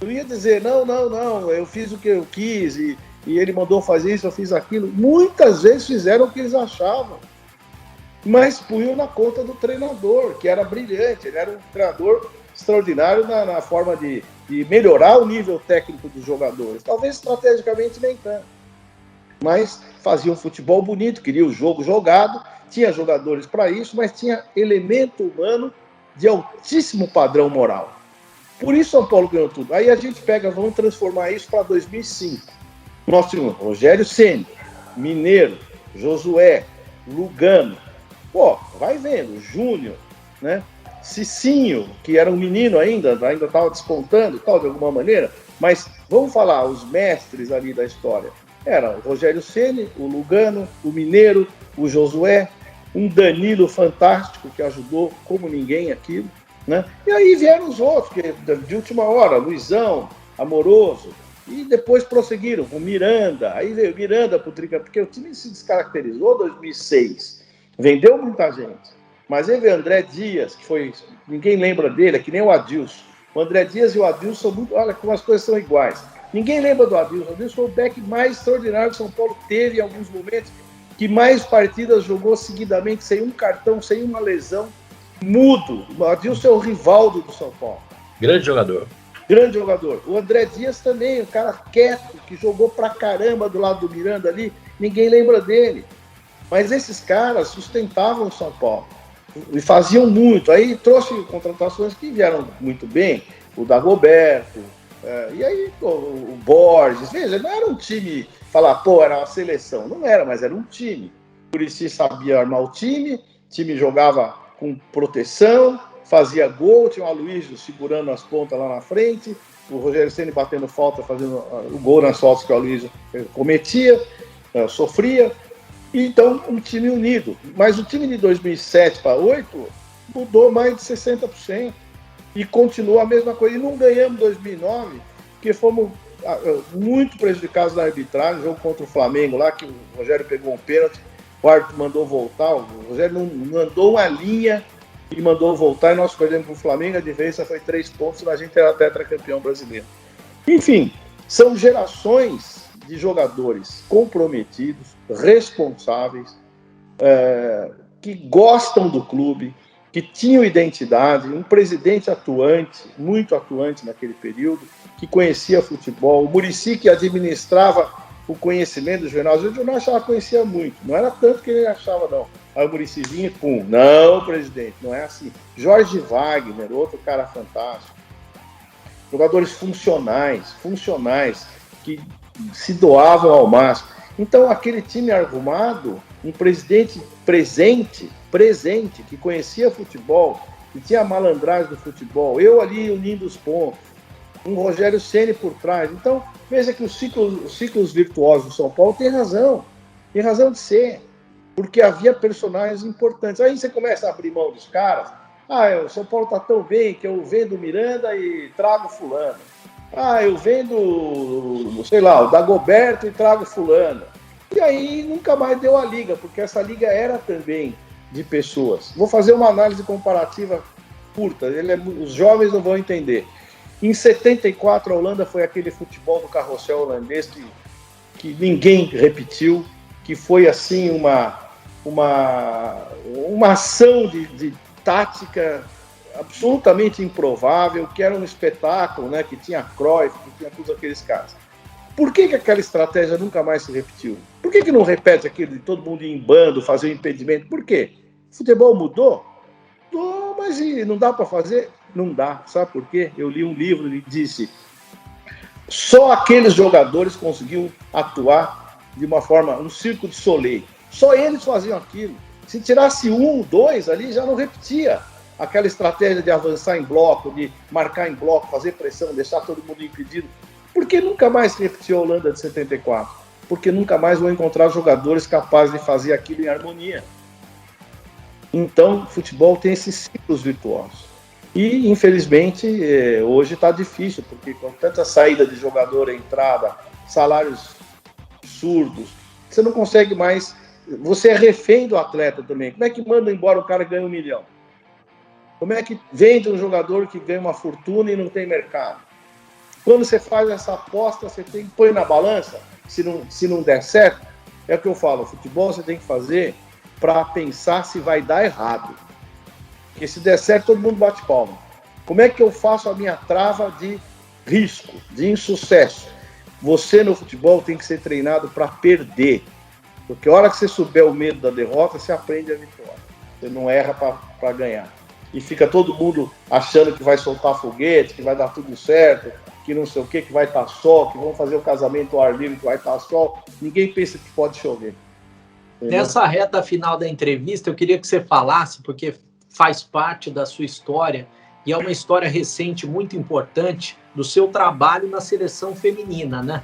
Eu ia dizer, não, eu fiz o que eu quis e ele mandou fazer isso, eu fiz aquilo. Muitas vezes fizeram o que eles achavam, mas punham na conta do treinador, que era brilhante. Ele era um treinador extraordinário na forma de melhorar o nível técnico dos jogadores. Talvez estrategicamente nem tanto, mas fazia um futebol bonito, queria o jogo jogado, tinha jogadores para isso, mas tinha elemento humano de altíssimo padrão moral. Por isso São Paulo ganhou tudo. Aí a gente vamos transformar isso para 2005. Nós tínhamos Rogério Ceni, Mineiro, Josué, Lugano. Vai vendo, Júnior, né? Cicinho, que era um menino ainda estava despontando, tal, de alguma maneira. Mas vamos falar, os mestres ali da história. Era o Rogério Ceni, o Lugano, o Mineiro, o Josué, um Danilo fantástico que ajudou como ninguém aquilo. Né? E aí vieram os outros, que de última hora, Luizão, Amoroso, e depois prosseguiram com Miranda. Aí veio Miranda pro Trica, porque o time se descaracterizou em 2006. vendeu muita gente. Mas ele, André Dias, que foi, ninguém lembra dele, é que nem o Adilson. O André Dias e o Adilson são muito, olha como as coisas são iguais. Ninguém lembra do Adilson. O Adilson foi o back mais extraordinário que São Paulo teve em alguns momentos, que mais partidas jogou seguidamente, sem um cartão, sem uma lesão, mudo. O Adilson é o Rivaldo do São Paulo. Grande jogador. Grande jogador. O André Dias também, um cara quieto, que jogou pra caramba do lado do Miranda ali, ninguém lembra dele. Mas esses caras sustentavam o São Paulo e faziam muito. Aí trouxe contratações que vieram muito bem, o Dagoberto, e aí o Borges. Veja, não era um time, falar, pô, era uma seleção. Não era, mas era um time. O Muricy sabia armar o time jogava com proteção, fazia gol, tinha o Aloysio segurando as pontas lá na frente, o Rogério Ceni batendo falta, fazendo o gol nas faltas que o Aloysio cometia, sofria. Então, um time unido. Mas o time de 2007 para 2008 mudou mais de 60%. E continua a mesma coisa. E não ganhamos em 2009, porque fomos muito prejudicados na arbitragem. Jogo contra o Flamengo lá, que o Rogério pegou um pênalti, o árbitro mandou voltar. O Rogério não mandou uma linha e mandou voltar. E nós perdemos para o Flamengo. A diferença foi 3 pontos e a gente era tetracampeão brasileiro. Enfim, são gerações de jogadores comprometidos, responsáveis, que gostam do clube, que tinham identidade, um presidente atuante, muito atuante naquele período, que conhecia futebol, o Muricy que administrava o conhecimento do jornal. O jornal achava que conhecia muito, não era tanto que ele achava, não. Aí o Muricy vinha e pum, não, presidente, não é assim. Jorge Wagner, outro cara fantástico. Jogadores funcionais, que se doavam ao máximo. Então, aquele time arrumado, um presidente presente, que conhecia futebol, que tinha a malandragem do futebol, eu ali unindo os pontos, um Rogério Ceni por trás. Então, veja que os ciclos virtuosos do São Paulo têm razão de ser, porque havia personagens importantes. Aí você começa a abrir mão dos caras, o São Paulo está tão bem que eu vendo o Miranda e trago fulano. Eu vendo, sei lá, o Dagoberto e trago fulano. E aí nunca mais deu a liga, porque essa liga era também de pessoas. Vou fazer uma análise comparativa curta, os jovens não vão entender. Em 74, a Holanda foi aquele futebol do carrossel holandês que ninguém repetiu, que foi assim uma ação de tática absolutamente improvável, que era um espetáculo, né? Que tinha Cruyff, que tinha todos aqueles caras. Por que aquela estratégia nunca mais se repetiu? Por que não repete aquilo de todo mundo ir em bando, fazer o impedimento? Por quê? O futebol mudou? Mudou, mas não dá para fazer? Não dá. Sabe por quê? Eu li um livro e disse: só aqueles jogadores conseguiam atuar de uma forma, um circo de Soleil. Só eles faziam aquilo. Se tirasse 1, 2 ali, já não repetia aquela estratégia de avançar em bloco, de marcar em bloco, fazer pressão, deixar todo mundo impedido. Por que nunca mais se repetiu a Holanda de 74? Porque nunca mais vão encontrar jogadores capazes de fazer aquilo em harmonia. Então, o futebol tem esses ciclos virtuosos. E, infelizmente, hoje está difícil, porque com tanta saída de jogador, entrada, salários absurdos, você não consegue mais... Você é refém do atleta também. Como é que manda embora o cara que ganha 1 milhão? Como é que vende um jogador que ganha uma fortuna e não tem mercado? Quando você faz essa aposta, você põe na balança, se não der certo, é o que eu falo, futebol você tem que fazer para pensar se vai dar errado. Porque se der certo, todo mundo bate palma. Como é que eu faço a minha trava de risco, de insucesso? Você no futebol tem que ser treinado para perder. Porque a hora que você souber o medo da derrota, você aprende a vitória. Você não erra para ganhar. E fica todo mundo achando que vai soltar foguete, que vai dar tudo certo, que não sei o que vai estar sol, que vão fazer o casamento ao ar livre, que vai estar sol. Ninguém pensa que pode chover. Entendeu? Nessa reta final da entrevista, eu queria que você falasse, porque faz parte da sua história, e é uma história recente muito importante, do seu trabalho na seleção feminina, né?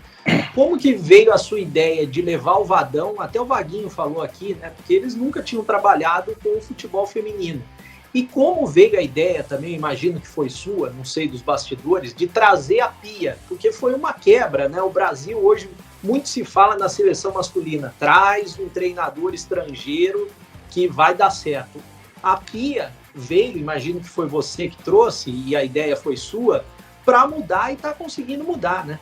Como que veio a sua ideia de levar o Vadão, até o Vaguinho falou aqui, né? Porque eles nunca tinham trabalhado com o futebol feminino. E como veio a ideia também, imagino que foi sua, não sei, dos bastidores, de trazer a Pia, porque foi uma quebra, né? O Brasil hoje, muito se fala na seleção masculina, traz um treinador estrangeiro que vai dar certo. A Pia veio, imagino que foi você que trouxe, e a ideia foi sua, para mudar e está conseguindo mudar, né?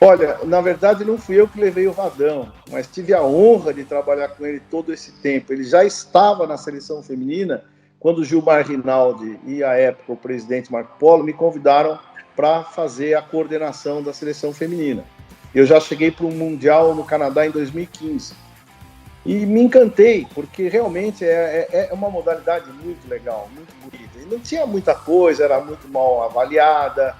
Olha, na verdade não fui eu que levei o Vadão, mas tive a honra de trabalhar com ele todo esse tempo. Ele já estava na seleção feminina quando o Gilmar Rinaldi e, à época, o presidente Marco Polo me convidaram para fazer a coordenação da seleção feminina. Eu já cheguei para um Mundial no Canadá em 2015. E me encantei, porque realmente é uma modalidade muito legal, muito bonita. E não tinha muita coisa, era muito mal avaliada.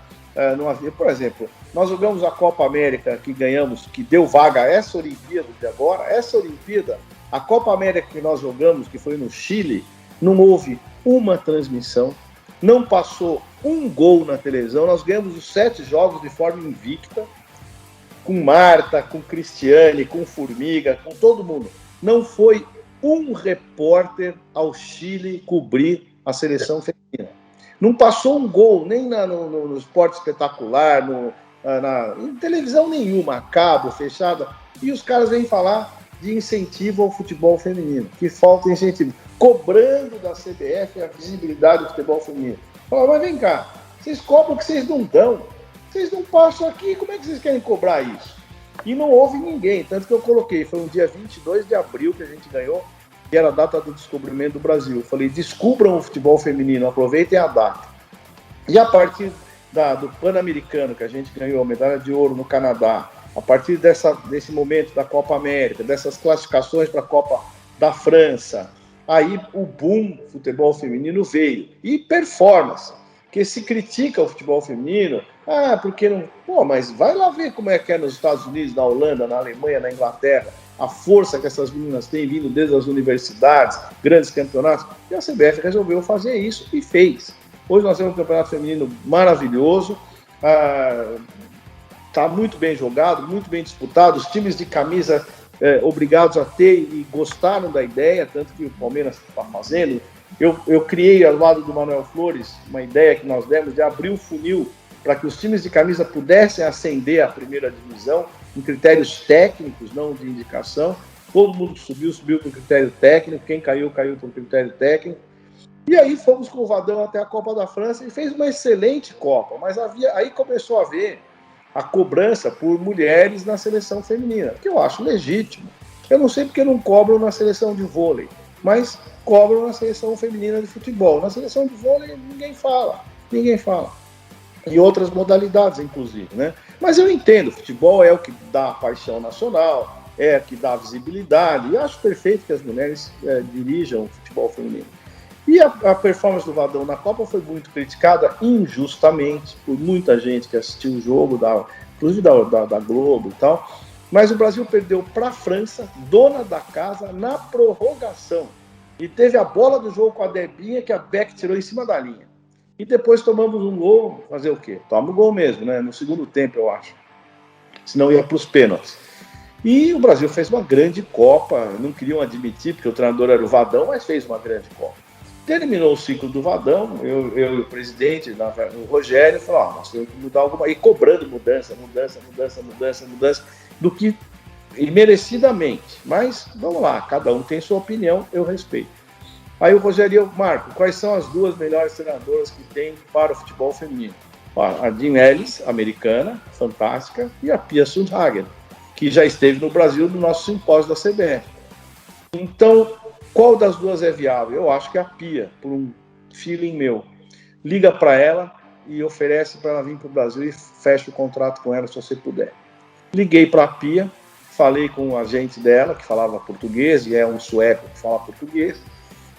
Não havia, por exemplo, nós jogamos a Copa América que ganhamos, que deu vaga a essa Olimpíada de agora. Essa Olimpíada, a Copa América que nós jogamos, que foi no Chile, não houve uma transmissão, não passou um gol na televisão. Nós ganhamos os 7 jogos de forma invicta, com Marta, com Cristiane, com Formiga, com todo mundo. Não foi um repórter ao Chile cobrir a seleção feminina. Não passou um gol, nem no Esporte Espetacular, em televisão nenhuma, cabo, fechada. E os caras vêm falar de incentivo ao futebol feminino, que falta incentivo. Cobrando da CBF a visibilidade do futebol feminino. Fala, mas vem cá, vocês cobram o que vocês não dão. Vocês não passam aqui, como é que vocês querem cobrar isso? E não houve ninguém, tanto que eu coloquei, foi no dia 22 de abril que a gente ganhou, que era a data do descobrimento do Brasil. Eu falei, descubram o futebol feminino, aproveitem a data. E a partir do Pan-Americano, que a gente ganhou a medalha de ouro no Canadá, a partir desse momento da Copa América, dessas classificações para a Copa da França, aí o boom do futebol feminino veio. E performance, que se critica o futebol feminino, porque não... Pô, mas vai lá ver como é que é nos Estados Unidos, na Holanda, na Alemanha, na Inglaterra, a força que essas meninas têm vindo desde as universidades, grandes campeonatos, e a CBF resolveu fazer isso e fez. Hoje nós temos um campeonato feminino maravilhoso, está muito bem jogado, muito bem disputado, os times de camisa obrigados a ter e gostaram da ideia, tanto que o Palmeiras está fazendo. Eu criei, ao lado do Manuel Flores, uma ideia que nós demos de abrir o funil para que os times de camisa pudessem ascender à primeira divisão, em critérios técnicos, não de indicação. Todo mundo que subiu por critério técnico, quem caiu por critério técnico. E aí fomos com o Vadão até a Copa da França e fez uma excelente Copa, mas aí começou a haver a cobrança por mulheres na seleção feminina, que eu acho legítimo. Eu não sei porque não cobram na seleção de vôlei, mas cobram na seleção feminina de futebol. Na seleção de vôlei ninguém fala. E outras modalidades, inclusive, né? Mas eu entendo, futebol é o que dá a paixão nacional, é o que dá a visibilidade, e acho perfeito que as mulheres dirijam o futebol feminino. E a performance do Vadão na Copa foi muito criticada injustamente por muita gente que assistiu o jogo, inclusive da Globo e tal, mas o Brasil perdeu para a França, dona da casa, na prorrogação. E teve a bola do jogo com a Debinha, que a Beck tirou em cima da linha. E depois tomamos um gol, fazer o quê? Toma o gol mesmo, né? No segundo tempo, eu acho. Senão ia para os pênaltis. E o Brasil fez uma grande Copa, não queriam admitir, porque o treinador era o Vadão, mas fez uma grande Copa. Terminou o ciclo do Vadão, eu e o presidente, o Rogério, falou, nós temos que mudar alguma... E cobrando mudança, do que merecidamente. Mas, vamos lá, cada um tem sua opinião, eu respeito. Aí o Rogério, Marco, quais são as 2 melhores treinadoras que tem para o futebol feminino? A Jean Ellis, americana, fantástica, e a Pia Sundhage, que já esteve no Brasil no nosso simpósio da CBF. Então, qual das 2 é viável? Eu acho que a Pia, por um feeling meu. Liga para ela e oferece para ela vir para o Brasil e fecha o contrato com ela se você puder. Liguei para a Pia, falei com o agente dela, que falava português, e é um sueco que fala português,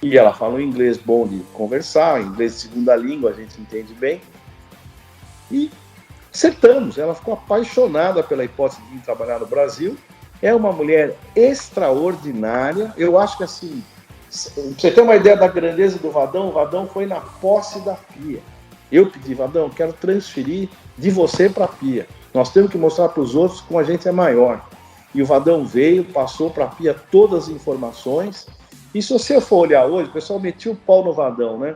e ela fala um inglês bom de conversar, inglês de segunda língua, a gente entende bem. E acertamos, ela ficou apaixonada pela hipótese de vir trabalhar no Brasil. É uma mulher extraordinária. Eu acho que, assim, pra você ter uma ideia da grandeza do Vadão, o Vadão foi na posse da Pia. Eu pedi, Vadão, quero transferir de você para a Pia. Nós temos que mostrar para os outros como a gente é maior. E o Vadão veio, passou para a Pia todas as informações. E se você for olhar hoje, o pessoal metia o pau no Vadão, né?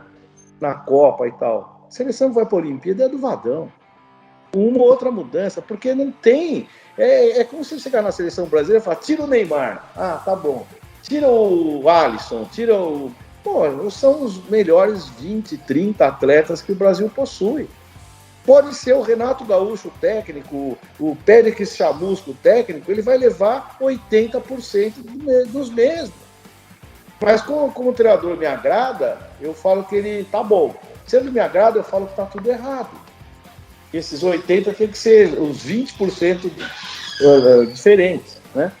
Na Copa e tal. A seleção que vai para a Olimpíada é do Vadão. Uma ou outra mudança, porque não tem... É como se você chegar na seleção brasileira e falar, tira o Neymar. Ah, tá bom. tira o Alisson, tira o... Pô, são os melhores 20, 30 atletas que o Brasil possui. Pode ser o Renato Gaúcho, o técnico, o Péricles Chamusco, o técnico, ele vai levar 80% dos mesmos. Mas como o treinador me agrada, eu falo que ele tá bom. Se ele me agrada, eu falo que tá tudo errado. Esses 80% tem que ser os 20% diferentes, né?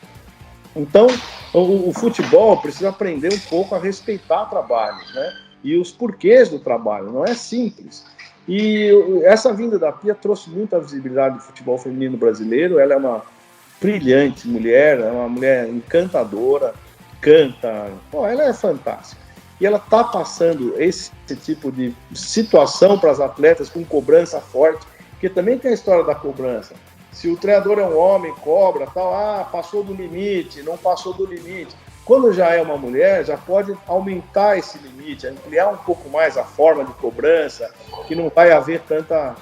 Então, o futebol precisa aprender um pouco a respeitar trabalho, né? E os porquês do trabalho, não é simples. E essa vinda da Pia trouxe muita visibilidade do futebol feminino brasileiro. Ela é uma brilhante mulher, é uma mulher encantadora, canta, ela é fantástica. E ela está passando esse tipo de situação para as atletas com cobrança forte, porque também tem a história da cobrança. Se o treinador é um homem, cobra, tal, passou do limite, não passou do limite. Quando já é uma mulher, já pode aumentar esse limite, ampliar um pouco mais a forma de cobrança, que não vai haver tanta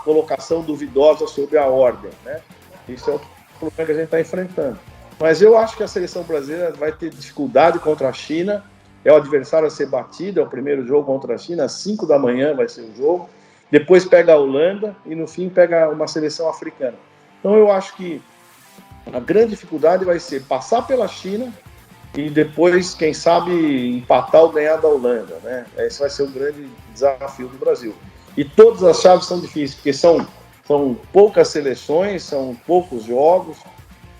colocação duvidosa sobre a ordem, né? Isso é o problema que a gente está enfrentando. Mas eu acho que a seleção brasileira vai ter dificuldade contra a China, é o adversário a ser batido, é o primeiro jogo contra a China, às 5 da manhã vai ser o jogo, depois pega a Holanda e no fim pega uma seleção africana. Então eu acho que a grande dificuldade vai ser passar pela China e depois, quem sabe, empatar ou ganhar da Holanda, né? Esse vai ser o grande desafio do Brasil. E todas as chaves são difíceis, porque são poucas seleções, são poucos jogos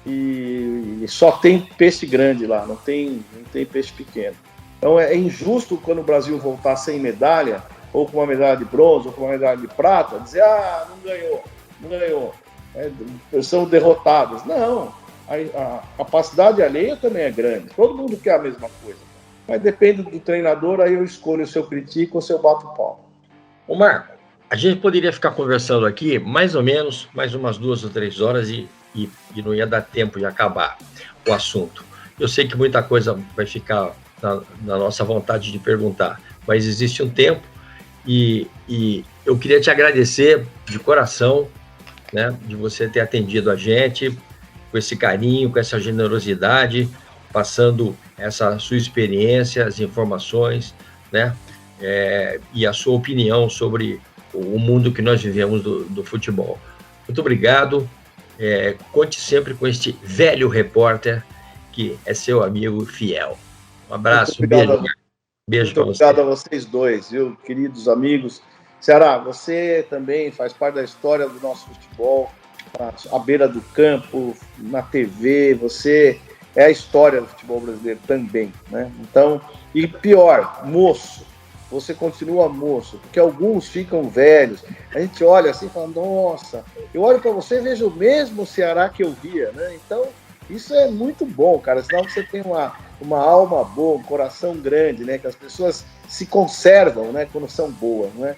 e só tem peixe grande lá, não tem peixe pequeno. Então é injusto quando o Brasil voltar sem medalha, ou com uma medalha de bronze, ou com uma medalha de prata, dizer, não ganhou, são derrotados. Não, a capacidade alheia também é grande, todo mundo quer a mesma coisa, mas depende do treinador, aí eu escolho se eu critico ou se eu bato o pau. Ô Marco, a gente poderia ficar conversando aqui mais ou menos, mais umas 2 ou 3 horas e não ia dar tempo de acabar o assunto. Eu sei que muita coisa vai ficar na nossa vontade de perguntar, mas existe um tempo e eu queria te agradecer de coração, né, de você ter atendido a gente com esse carinho, com essa generosidade, passando essa sua experiência, as informações, né, e a sua opinião sobre o mundo que nós vivemos do futebol. Muito obrigado. Conte sempre com este velho repórter que é seu amigo fiel. Um abraço, beijo para você. Obrigado a vocês dois, viu, queridos amigos. Ceará, você também faz parte da história do nosso futebol, à beira do campo, na TV, você é a história do futebol brasileiro também, né? Então, e pior, moço, você continua moço, porque alguns ficam velhos. A gente olha assim e fala, nossa, eu olho para você e vejo o mesmo Ceará que eu via, né? Então, isso é muito bom, cara, senão você tem uma alma boa, um coração grande, né? Que as pessoas se conservam, né? Quando são boas, né?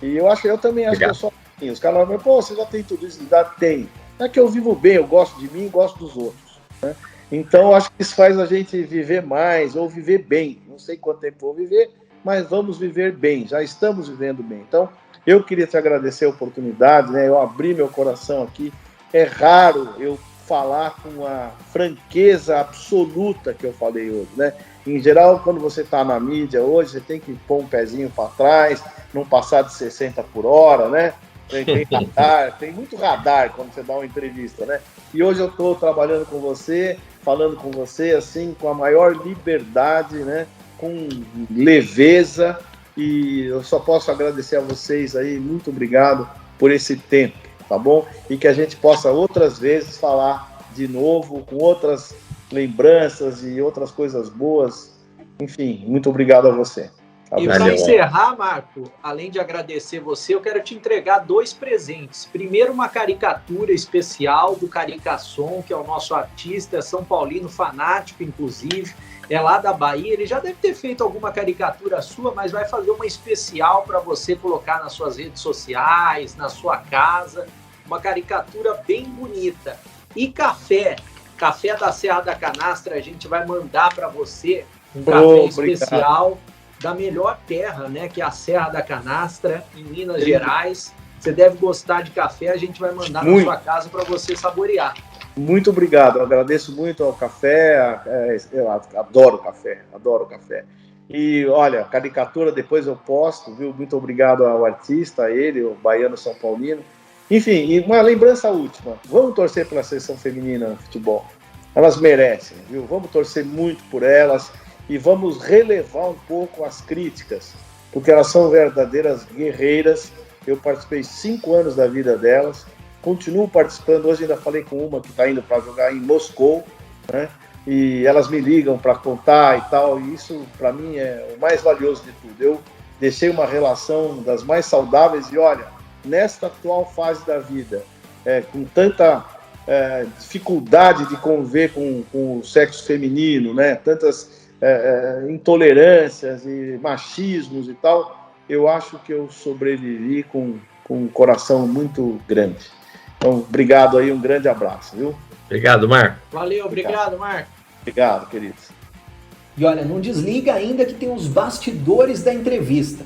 E eu também acho que eu sou assim. Os caras falam, pô, você já tem tudo isso? Tem. É que eu vivo bem, eu gosto de mim e gosto dos outros, né? Então, acho que isso faz a gente viver mais ou viver bem. Não sei quanto tempo vou viver, mas vamos viver bem, já estamos vivendo bem. Então, eu queria te agradecer a oportunidade, né? Eu abri meu coração aqui. É raro eu falar com a franqueza absoluta que eu falei hoje, né? Em geral, quando você está na mídia hoje, você tem que pôr um pezinho para trás, não passar de 60 por hora, né? Tem radar, tem muito radar quando você dá uma entrevista, né? E hoje eu estou trabalhando com você, falando com você, assim, com a maior liberdade, né? Com leveza, e eu só posso agradecer a vocês aí, muito obrigado por esse tempo, tá bom? E que a gente possa outras vezes falar de novo, com outras lembranças e outras coisas boas. Enfim, muito obrigado a você. E para encerrar, Marco, além de agradecer você, eu quero te entregar 2 presentes. Primeiro, uma caricatura especial do Caricasson, que é o nosso artista, São Paulino fanático, inclusive, é lá da Bahia. Ele já deve ter feito alguma caricatura sua, mas vai fazer uma especial para você colocar nas suas redes sociais, na sua casa, uma caricatura bem bonita. E café da Serra da Canastra, a gente vai mandar para você um café especial da melhor terra, né, que é a Serra da Canastra, em Minas Gerais. Você deve gostar de café, a gente vai mandar na sua casa para você saborear. muito obrigado. Eu agradeço muito ao café. Eu adoro café. E olha, caricatura depois eu posto, viu? Muito obrigado ao artista, a ele, o baiano São Paulino. Enfim, e uma lembrança última. Vamos torcer pela seleção feminina no futebol. Elas merecem, viu? Vamos torcer muito por elas e vamos relevar um pouco as críticas, porque elas são verdadeiras guerreiras. Eu participei 5 anos da vida delas, continuo participando. Hoje ainda falei com uma que está indo para jogar em Moscou, né? E elas me ligam para contar e tal, e isso para mim é o mais valioso de tudo. Eu deixei uma relação das mais saudáveis e olha, nesta atual fase da vida, com tanta dificuldade de conviver com o sexo feminino, né? Tantas intolerâncias e machismos e tal, eu acho que eu sobrevivi com um coração muito grande. Então, obrigado aí, um grande abraço, viu? Obrigado, Marco. Valeu, obrigado, Marco. Obrigado, queridos. E olha, não desliga ainda que tem os bastidores da entrevista.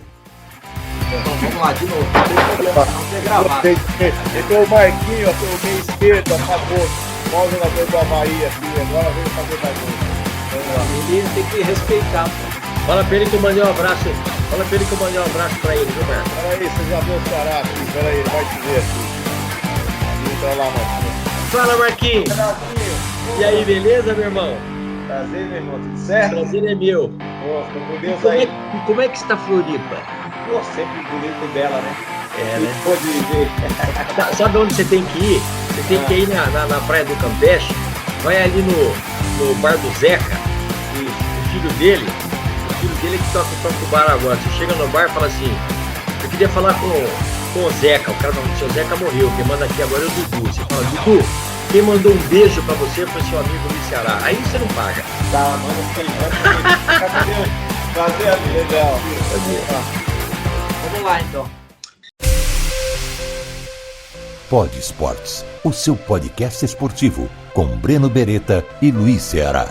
Então vamos lá, de novo. Não tem problema, não ter gravado. Então o Marquinho, o meio esquerdo, a favor. Qual o jogador do Havaí aqui? Agora vem fazer bagunça. Vamos lá. Ele tem que respeitar. Fala pra ele que eu mandei um abraço. Fala pra ele que eu mandei um abraço pra ele, viu, Marco? Peraí, você já viu o Ceará aqui. Peraí, ele vai te ver aqui. Entra lá, Marquinho. Fala, Marquinhos. E aí, beleza, meu irmão? Prazer, meu irmão. Tudo certo? Prazer é meu. Pô, fica com Deus aí. E como é que está Floripa? Pô, sempre bonito e bela, né? Né? Pode ver. Sabe onde você tem que ir? Você tem que ir na praia do Campeche, vai ali no bar do Zeca, o filho dele é que toca o bar agora. Você chega no bar e fala assim, eu queria falar com o Zeca, o cara fala, o seu Zeca morreu, quem manda aqui agora é o Dudu. Você fala, Dudu, quem mandou um beijo pra você foi seu amigo Luiz Ceará. Aí você não paga. Tá, manda prazer, legal. Vamos lá, então. Pod Esportes, o seu podcast esportivo, com Breno Beretta e Luiz Ceará.